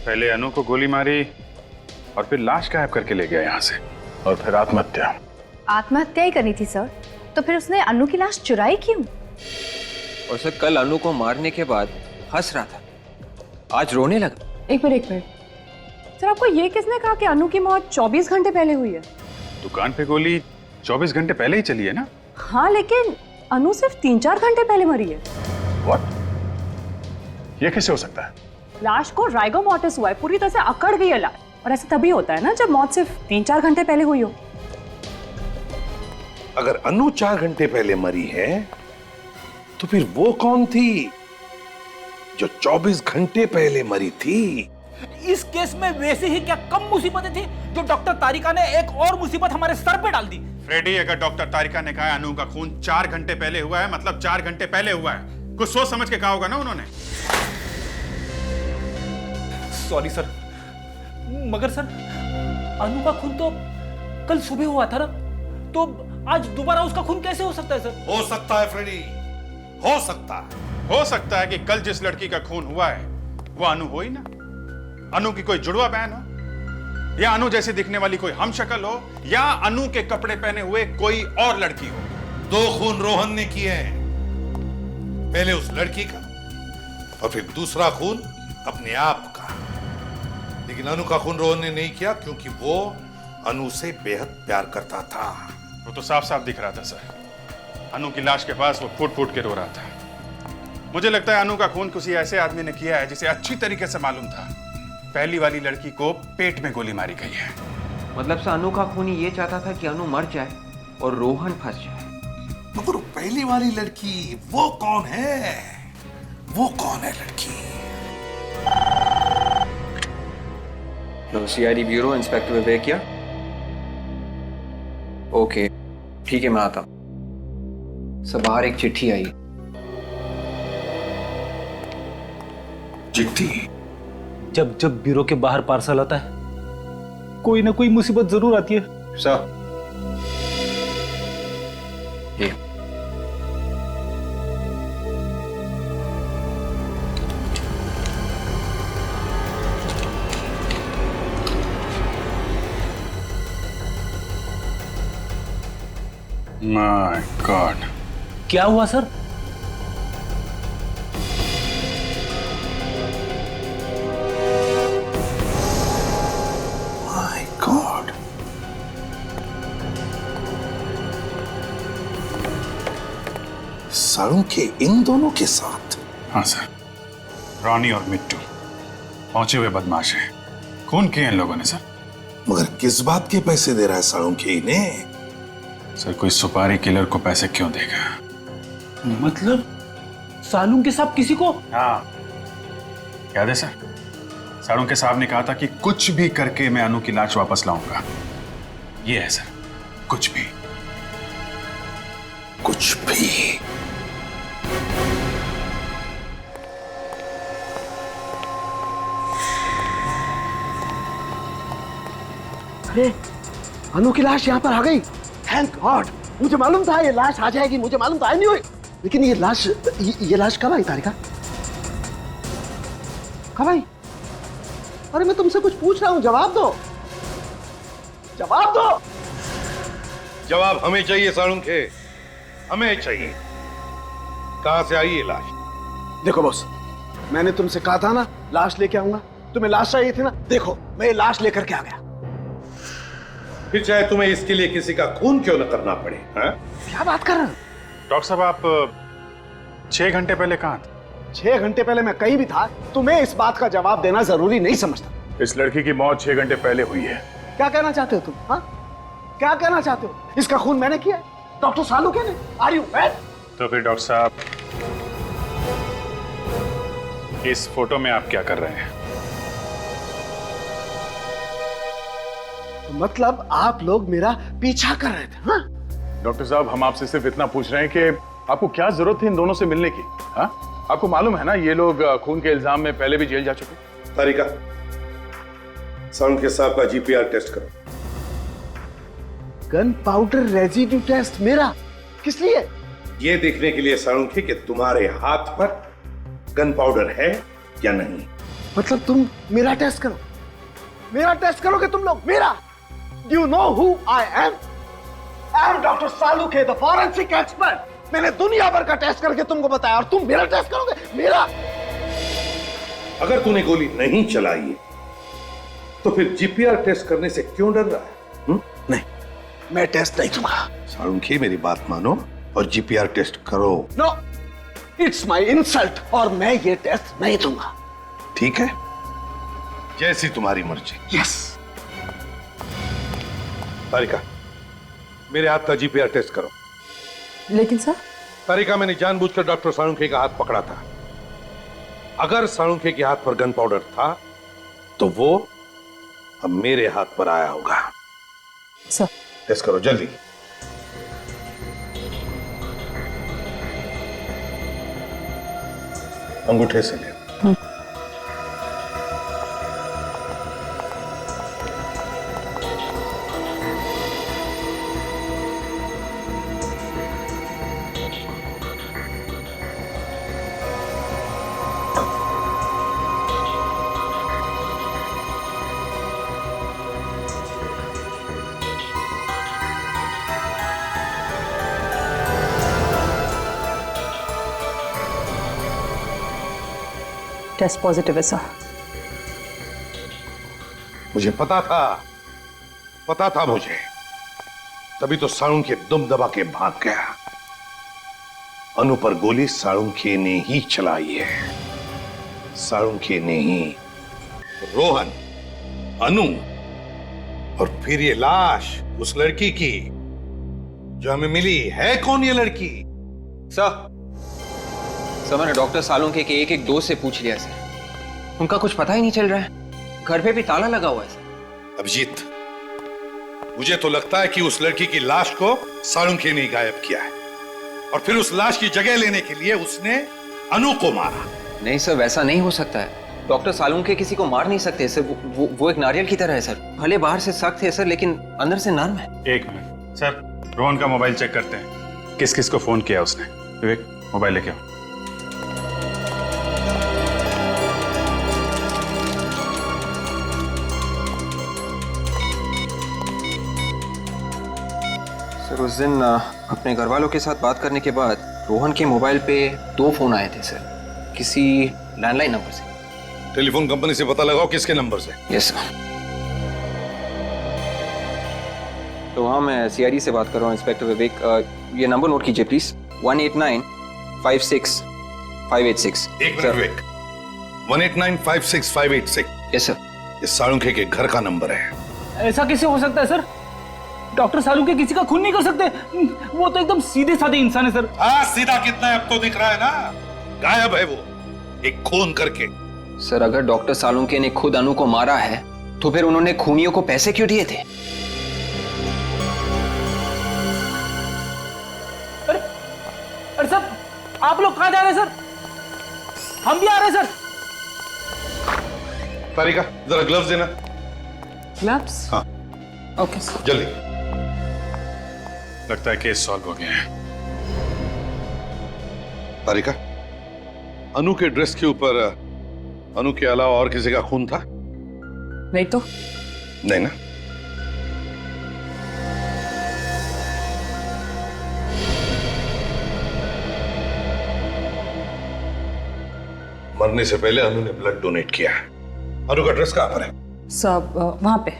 पहले अनु को गोली मारी और फिर लाश गायब करके ले गया यहाँ से, और फिर आत्महत्या। आत्महत्या ही करनी थी सर, तो फिर उसने अनु की लाश चुराई क्यों? और सर, कल अनु को मारने के बाद हंस रहा था, आज रोने लगा। एक मिनट सर, आपको ये किसने कहा कि अनु की मौत 24 घंटे पहले हुई है? दुकान पे गोली 24 घंटे पहले ही चली है ना? हाँ, लेकिन अनु सिर्फ 3-4 घंटे पहले मरी है। What? ये कैसे हो सकता है? लाश को राइगो मॉर्टिस हुआ है, पूरी तरह से अकड़ गई है लाश, और ऐसा तभी होता है ना जब मौत सिर्फ 3-4 घंटे पहले हुई हो। अगर अनु 4 घंटे पहले मरी है तो फिर वो कौन थी जो 24 घंटे पहले मरी थी? इस केस में वैसे ही क्या कम मुसीबतें थी जो डॉक्टर तारिका ने एक और मुसीबत हमारे सर पे डाल दी। फ्रेडी, अगर डॉक्टर तारिका ने कहा है अनु का खून 4 घंटे पहले हुआ है, मतलब 4 घंटे पहले हुआ है। कुछ सोच समझ के कहा होगा ना उन्होंने। सॉरी सर, मगर सर अनु का खून तो कल सुबह हुआ था ना, तो आज दोबारा उसका खून कैसे हो सकता है सर? हो सकता है फ्रेडी, हो सकता है। हो सकता है कि कल जिस लड़की का खून हुआ है वो अनु हो ही ना। अनु की कोई जुड़वा बहन हो, या अनु जैसे दिखने वाली कोई हमशक्ल हो, या अनु के कपड़े पहने हुए कोई और लड़की हो। 2 खून रोहन ने किए हैं, पहले उस लड़की का और फिर दूसरा खून अपने आप का। लेकिन अनु का खून रोहन ने नहीं किया क्योंकि वो अनु से बेहद प्यार करता था। वो तो साफ साफ दिख रहा था सर। अनु की लाश के पास वो फूट फूट के रो रहा था। मुझे लगता है अनु का खून किसी ऐसे आदमी ने किया है जिसे अच्छी तरीके से मालूम था पहली वाली लड़की को पेट में गोली मारी गई है। मतलब से अनु का खूनी ये चाहता था कि अनु मर जाए और रोहन फंस जाए। मगर पहली वाली लड़की वो कौन है? वो कौन है लड़की? सीआईडी ब्यूरो, इंस्पेक्टर विवेक किया। ओके, ठीक है, मैं आता हूं। सब बाहर एक चिट्ठी आई। चिट्ठी? जब जब ब्यूरो के बाहर पार्सल आता है कोई ना कोई मुसीबत जरूर आती है सर। ये माय गॉड, क्या हुआ सर? साड़ू के इन दोनों के साथ? हाँ सर, रानी और मिट्टू पहुंचे हुए बदमाश हैं। खून किए इन लोगों ने सर। मगर किस बात के पैसे दे रहा है साड़ू के इन्हें? सर, कोई सुपारी किलर को पैसे क्यों देगा? मतलब सालून के साहब किसी को? हाँ, याद है सर, साड़ू के साहब ने कहा था कि कुछ भी करके मैं अनु की लाश वापस लाऊंगा। ये है सर, कुछ भी। कुछ भी? अरे अनु की लाश यहाँ पर आ गई। Thank God. मुझे मालूम था ये लाश आ जाएगी, मुझे मालूम था, आई न्यू इट। लेकिन ये लाश कब आई तारिका? कब आई? अरे मैं तुमसे कुछ पूछ रहा हूँ, जवाब दो, जवाब दो। जवाब हमें चाहिए साळुंखे, हमें चाहिए। कहां से आई ये लाश? देखो बॉस, मैंने तुमसे कहा था ना लाश लेके आऊंगा, तुम्हें लाश चाहिए थी ना, देखो मैं ये लाश लेकर के आ गया। फिर चाहे तुम्हें इसके लिए किसी का खून क्यों न करना पड़े। हैं? क्या बात कर रहे हो? डॉक्टर साहब आप 6 घंटे पहले कहां थे? 6 घंटे पहले मैं कहीं भी था, तुम्हें इस बात का जवाब देना जरूरी नहीं समझता। इस लड़की की मौत 6 घंटे पहले हुई है। क्या कहना चाहते हो तुम? हाँ, क्या कहना चाहते हो? इसका खून मैंने किया है, डॉक्टर सालुंखे ने। Are you mad? तो फिर डॉक्टर साहब इस फोटो में आप क्या कर रहे हैं? तो मतलब आप लोग मेरा पीछा कर रहे थे? हाँ? डॉक्टर साहब हम आपसे सिर्फ इतना पूछ रहे हैं कि आपको क्या जरूरत थी इन दोनों से मिलने की? हाँ? आपको मालूम है ना ये लोग खून के इल्जाम में पहले भी जेल जा चुके। तारिका, साळुंखे साहब का जीपीआर टेस्ट करो। गन पाउडर रेजिड्यू टेस्ट मेरा? किस लिए? ये देखने के लिए साळुंखे कि तुम्हारे हाथ पर गन पाउडर है या नहीं। मतलब तुम मेरा टेस्ट करो, मेरा टेस्ट करोगे तुम लोग? मेरा? Do you know who I am? I am Dr. Salunkhe, the forensic expert. मैंने दुनिया भर का टेस्ट करके तुमको बताया और तुम मेरा टेस्ट करोगे? मेरा? अगर तूने गोली नहीं चलाई है, तो फिर जीपीआर टेस्ट करने से क्यों डर रहा है? नहीं, मैं टेस्ट नहीं दूंगा। साळुंखे मेरी बात मानो और जीपीआर टेस्ट करो। नो, इट्स माई इंसल्ट और मैं ये टेस्ट नहीं दूंगा। ठीक है, जैसी तुम्हारी मर्जी। यस। तारिका, मेरे हाथ का जीपीआर टेस्ट करो। लेकिन सर? तारिका, मैंने जानबूझकर डॉक्टर साळुंखे का हाथ पकड़ा था। अगर साळुंखे के हाथ पर गन पाउडर था तो वो अब मेरे हाथ पर आया होगा। सर टेस्ट करो जल्दी। अंगूठे से ले। टेस्ट पॉजिटिव है सर। मुझे पता था मुझे, तभी तो साळुंखे दुम दबा के भाग गया। अनु पर गोली साळुंखे ने ही चलाई है, साळुंखे ने ही। रोहन, अनु और फिर ये लाश उस लड़की की जो हमें मिली है। कौन ये लड़की? सर मैंने डॉक्टर साळुंखे के एक दोस्त से पूछ लिया सर, उनका कुछ पता ही नहीं चल रहा है। घर पे भी ताला लगा हुआ है सर। अभिजीत, मुझे तो लगता है कि उस लड़की की लाश को साळुंखे ने गायब किया है और फिर उस लाश की जगह लेने के लिए उसने अनु को मारा। नहीं सर, वैसा नहीं हो सकता है। डॉक्टर साळुंखे किसी को मार नहीं सकते सर। वो एक नारियल की तरह है सर। भले बाहर से सख्त है सर, लेकिन अंदर से नर्म है। 1 मिनट सर, रोहन का मोबाइल चेक करते हैं, किस किस को फोन किया उसने। विवेक, मोबाइल लेके आओ। सर उस दिन अपने घर वालों के साथ बात करने के बाद रोहन के मोबाइल पे 2 फोन आए थे सर, किसी लैंडलाइन नंबर से। टेलीफोन कंपनी से पता लगाओ किसके नंबर से। Yes sir. तो हाँ, मैं सीआईडी से बात कर रहा हूँ, इंस्पेक्टर विवेक। ये नंबर नोट कीजिए प्लीज, 189565886। एक मिनट विवेक, 189565886। Yes sir. ये साळुंखे के घर का नंबर है। ऐसा कैसे हो सकता है सर? डॉक्टर साळुंखे किसी का खून नहीं कर सकते। वो तो एकदम सीधे साधे इंसान है सर। हाँ, सीधा कितना है अब तो दिख रहा है ना। गायब है वो एक खून करके। सर अगर डॉक्टर साळुंखे ने खुद अनु को मारा है तो फिर उन्होंने खूनियों को पैसे क्यों दिए थे? अरे सर, आप लोग कहाँ जा रहे हैं सर? हम भी आ रहे हैं सर। तारिका, जरा ग्लव्स देना। ग्लव्स? हाँ। Okay sir. जल्दी। लगता है केस सॉल्व हो गया है। तारिका, अनु के ड्रेस के ऊपर अनु के अलावा और किसी का खून था? नहीं तो? नहीं ना? मरने से पहले अनु ने ब्लड डोनेट किया है। अनु का ड्रेस कहां पर है? सब वहां पे।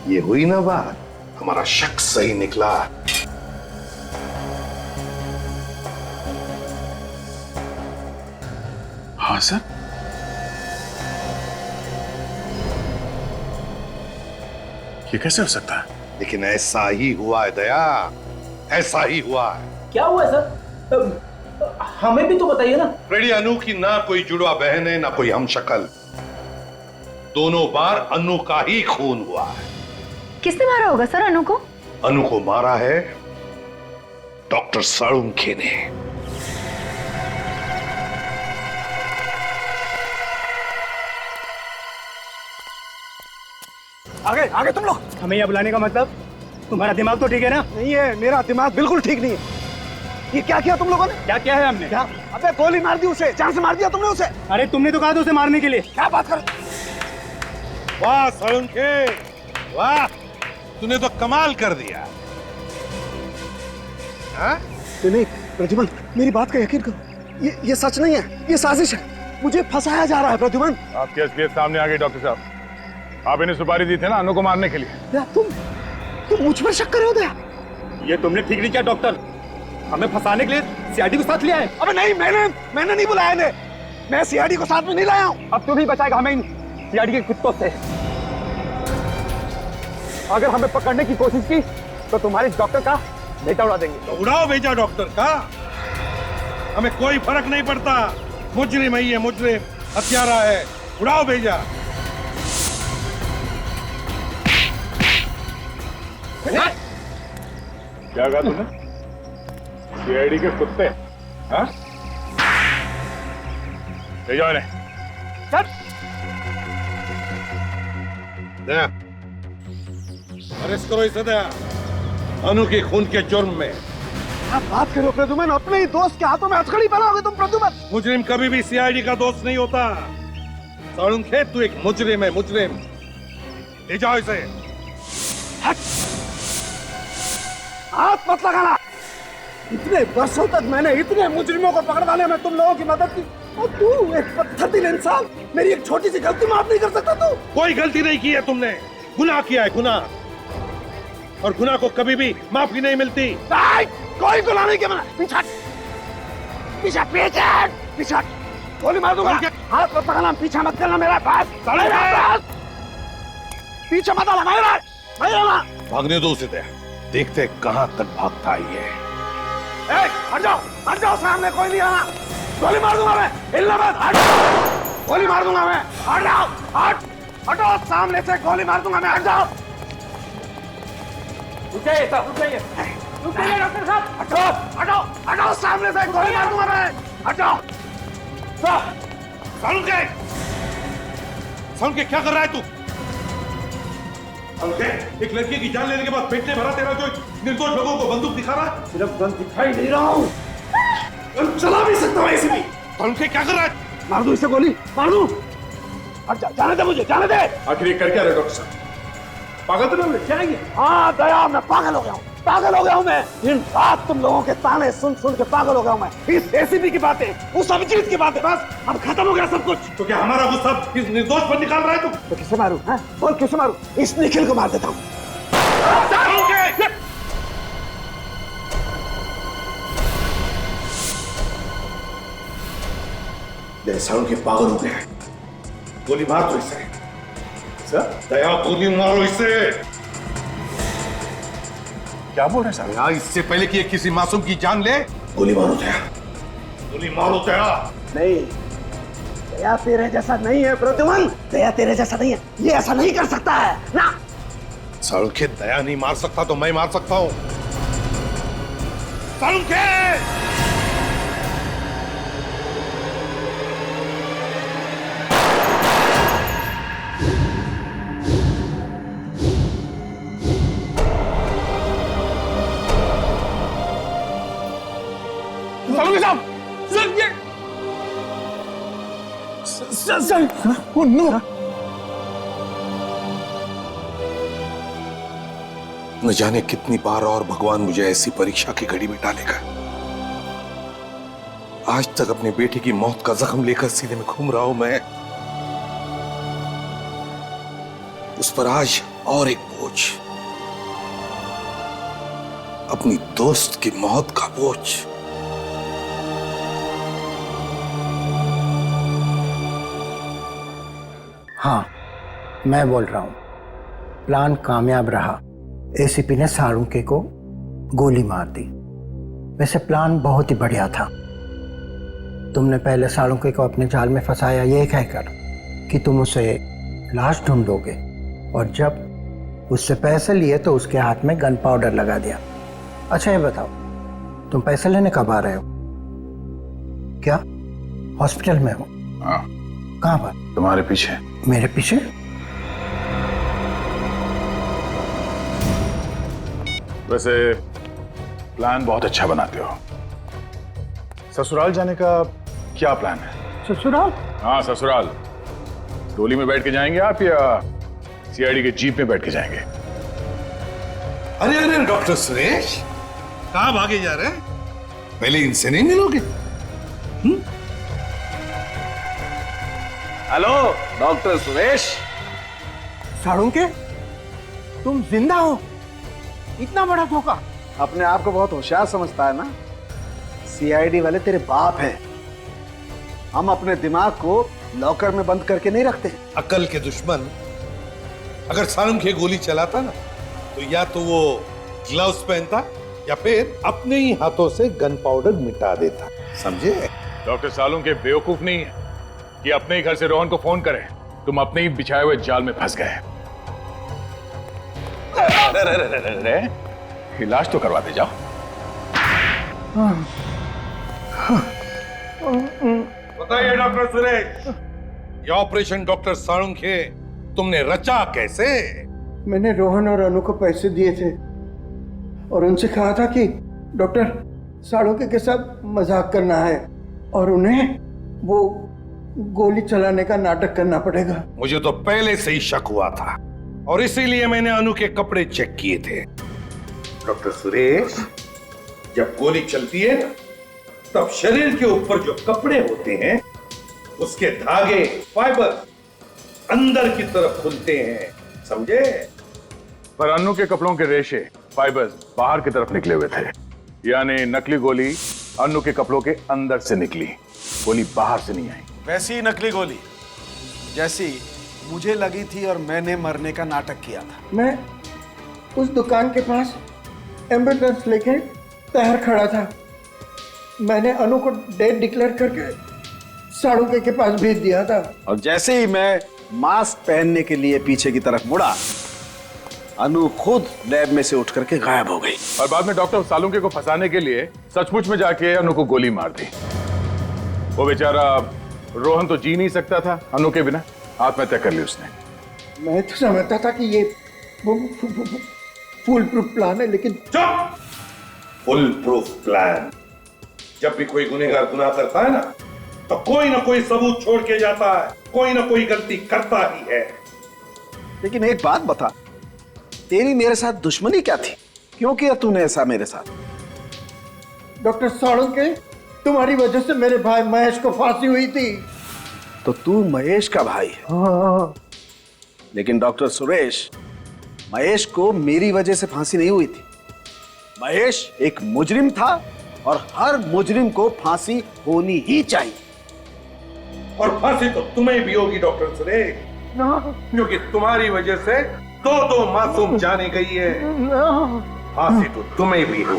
ये हुई ना बात, हमारा शक सही निकला। हाँ सर। ये कैसे हो सकता है? लेकिन ऐसा ही हुआ है दया, ऐसा ही हुआ है। क्या हुआ है सर? हमें भी तो बताइए ना। फ्रेडी, अनु की ना कोई जुड़वा बहन है ना कोई हम शक्ल। दोनों बार अनु का ही खून हुआ है। किसने मारा होगा सर अनु को? अनु को मारा है डॉक्टर साळुंखे ने। आगे आगे तुम लोग। हमें यहाँ बुलाने का मतलब? तुम्हारा दिमाग तो ठीक है ना? नहीं है, मेरा दिमाग बिल्कुल ठीक नहीं है। ये क्या किया तुम लोगों ने? क्या किया है हमने? क्या? अबे गोली मार दी उसे, जान से मार दिया तुमने उसे। अरे तुमने तो कहा था उसे मारने के लिए। क्या बात कर? वाह साळुंखे, वाह, तूने तो कमाल कर दिया। हाँ? नहीं प्रद्युमन, मेरी बात का यकीन करो, ये सच नहीं है, ये साजिश है। मुझे फंसाया जा रहा है प्रद्युमन। आपकी असलियत सामने आ गई डॉक्टर साहब। आप इन्हें सुपारी दी थी ना अनु को मारने के लिए। तुम मुझ पर शक कर रहे हो दया? ये तुमने ठीक नहीं किया डॉक्टर। हमें फंसाने के लिए सीआईडी को साथ लिया है। अबे नहीं, मैंने नहीं बुलाया इन्हें। मैं सीआईडी को साथ में नहीं लाया हूँ। अब तू नहीं बचाएगा हमें इन सीआईडी के कुत्तों से। अगर हमें पकड़ने की कोशिश की तो तुम्हारे डॉक्टर का बेटा उड़ा देंगे। तो उड़ाओ बेटा डॉक्टर का, हमें कोई फर्क नहीं पड़ता। मुजरिम है ये, मुजरिम हत्यारा है, उड़ाओ भेजा। क्या कहा तुमने? सीआईडी के कुत्ते? हाँ? ले जाओ इन्हें। दया, अरेस्ट करो इसे दया, अनु के खून के जुर्म में। आप बात करो प्रद्युमन, अपने ही दोस्त के हाथों में हथकड़ी बनाओगे तुम प्रद्युमन। मुजरिम कभी भी सीआईडी का दोस्त नहीं होता। साळुंखे, तू एक मुजरिम है, मुजरिम। ले जाओ इसे। हाथ मत लगाना। इतने वर्षों तक मैंने इतने मुजरिमों को पकड़वाने में तुम लोगों की मदद की, और तू एक पत्थर दिल इंसान मेरी एक छोटी सी गलती माफ नहीं कर सकता तू? कोई गलती नहीं की है तुमने, गुनाह किया है, गुनाह, और गुनाह को कभी भी माफी नहीं मिलती। कोई गुनाह नहीं किया। पीछे पीछे पीछे पीछे गोली मार दूंगा। हाथ मत लगाना, पीछे मत करना मेरा पास। पीछे मत लगा। भागने दो उसे दया, देखते कहां तक भागता है ये। हट जाओ, सामने कोई नहीं आना। गोली मार दूंगा मैं, हिलना मत। हट, गोली मार दूंगा मैं। हट जाओ, हटो सामने से, गोली मार दूंगा मैं। हट जाओ। रुक जाइए डॉक्टर साहब। हटो सामने से, गोली मार दूंगा मैं। हट जाओ। साळुंखे, क्या कर रहा है तू? एक लड़की की जान लेने के बाद पेट में भरा तेरा जो निर्दोष लोगों को बंदूक दिखा रहा है। सिर्फ गन दिखाई नहीं रहा हूँ, चला भी सकता हूँ ऐसे भी। साळुंखे, क्या कर रहा है? मार दूं इसे, गोली मार दूं। हट जा, जाने दे मुझे, जाने दे। आखिर ये कर क्या रहे डॉक्टर साहब? पागल तो नहीं हो गए? हाँ दया, मैं पागल हो गया हूँ मैं। दिन रात तुम लोगों के ताने सुन के पागल हो गया हूँ मैं। इस एसीपी की बातें, उस अभिजीत की बातें, बस अब खत्म हो गया सब कुछ। तो क्या हमारा गुस्सा इस निर्दोष पर निकाल रहा है तू? तो किसे मारूं? बोल किसे मारूं? इस निखिल को मार देता हूँ। साळुंखे पागल हो गया, गोली मार दो इसे। दया, गोली मारो इसे। क्या बोल रहे हैं साहब? यार इससे पहले कि ये किसी मासूम की जान ले, गोली मारो दया, गोली मारो दया। नहीं, दया तेरे जैसा नहीं है प्रद्युमन, दया तेरे जैसा नहीं है, ये ऐसा नहीं कर सकता है ना। सालुंखे दया नहीं मार सकता तो मैं मार सकता हूं। सालुंखे! सालुंखे साहब, सर ये सर, ओह नो। न जाने कितनी बार और भगवान मुझे ऐसी परीक्षा की घड़ी में डालेगा। आज तक अपने बेटे की मौत का जख्म लेकर सीने में घूम रहा हूं मैं, उस पर आज और एक बोझ, अपनी दोस्त की मौत का बोझ। हाँ, मैं बोल रहा हूं, प्लान कामयाब रहा। एसीपी ने सालुंखे को गोली मार दी। वैसे प्लान बहुत ही बढ़िया था। तुमने पहले सालुंखे को अपने जाल में फंसाया ये कहकर कि तुम उसे लाश ढूंढोगे, और जब उससे पैसे लिए तो उसके हाथ में गन पाउडर लगा दिया। अच्छा ये बताओ, तुम पैसे लेने कब आ रहे हो? क्या हॉस्पिटल में हो? हाँ। कहाँ पर? तुम्हारे पीछे। मेरे पीछे? वैसे प्लान बहुत अच्छा बनाते हो। ससुराल जाने का क्या प्लान है? ससुराल? हाँ ससुराल। डोली में बैठ के जाएंगे आप या सीआईडी के जीप में बैठ के जाएंगे? अरे अरे डॉक्टर सुरेश, कहां भागे जा रहे हैं? पहले इनसे नहीं मिलोगे? Hello doctor Suresh. सालुंखे, तुम जिंदा हो? इतना बड़ा धोखा। अपने आप को बहुत होशियार समझता है ना? सीआईडी वाले तेरे बाप हैं। हम अपने दिमाग को लॉकर में बंद करके नहीं रखते। अकल के दुश्मन, अगर सालुंखे गोली चलाता ना तो या तो वो ग्लव्स पहनता या फिर अपने ही हाथों से गन पाउडर मिटा देता, समझे? डॉक्टर सालुंखे बेवकूफ नहीं है कि अपने ही घर से रोहन को फोन करे। तुम अपने ही बिछाए हुए जाल में फंस गए। इलाज तो करवा दे जाओ। बताइए डॉक्टर सुरेश, ये ऑपरेशन डॉक्टर सालुंखे तुमने रचा कैसे? मैंने रोहन और अनु को पैसे दिए थे और उनसे कहा था कि डॉक्टर सालुंखे के साथ मजाक करना है और उन्हें वो गोली चलाने का नाटक करना पड़ेगा। मुझे तो पहले से ही शक हुआ था और इसीलिए मैंने अनु के कपड़े चेक किए थे। डॉक्टर सुरेश, जब गोली चलती है ना, तब शरीर के ऊपर जो कपड़े होते हैं उसके धागे, फाइबर अंदर की तरफ खुलते हैं, समझे? पर अनु के कपड़ों के रेशे, फाइबर्स बाहर की तरफ निकले हुए थे। यानी नकली गोली अनु के कपड़ों के अंदर से निकली, गोली बाहर से नहीं आई। वैसी ही नकली गोली जैसी मुझे लगी थी और मैंने मरने का नाटक किया था। मैं उस दुकान के पास एम्बुलेंस लेके तैयार खड़ा था। मैंने अनु को डेड डिक्लेयर करके सालुंखे के पास भेज दिया था। और जैसे ही मैं मास्क पहनने के लिए पीछे की तरफ मुड़ा, अनु खुद लैब में से उठ करके गायब हो गई। और बाद में डॉक्टर सालुंखे को फंसाने के लिए सचमुच में जाके अनु को गोली मार दी। वो बेचारा रोहन तो जी नहीं सकता था अनु के बिना, आत्महत्या कर ली उसने। मैं तो समझता था कि ये फुल प्रूफ प्लान है, लेकिन चुप! Full proof plan? जब भी कोई गुनहगार गुनाह करता है ना, तो कोई ना कोई सबूत छोड़ के जाता है, कोई ना कोई गलती करता ही है। लेकिन एक बात बता, तेरी मेरे साथ दुश्मनी क्या थी? क्यों किया तूने ऐसा मेरे साथ? डॉक्टर सालुंखे, तुम्हारी वजह से मेरे भाई महेश को फांसी हुई थी। तो तू महेश का भाई है? हाँ। लेकिन डॉक्टर सुरेश, महेश को मेरी वजह से फांसी नहीं हुई थी। महेश एक मुजरिम था और हर मुजरिम को फांसी होनी ही चाहिए। और फांसी तो तुम्हें भी होगी डॉक्टर सुरेश, क्योंकि तुम्हारी वजह से दो मासूम जाने गई है। फांसी तो तुम्हें भी हो।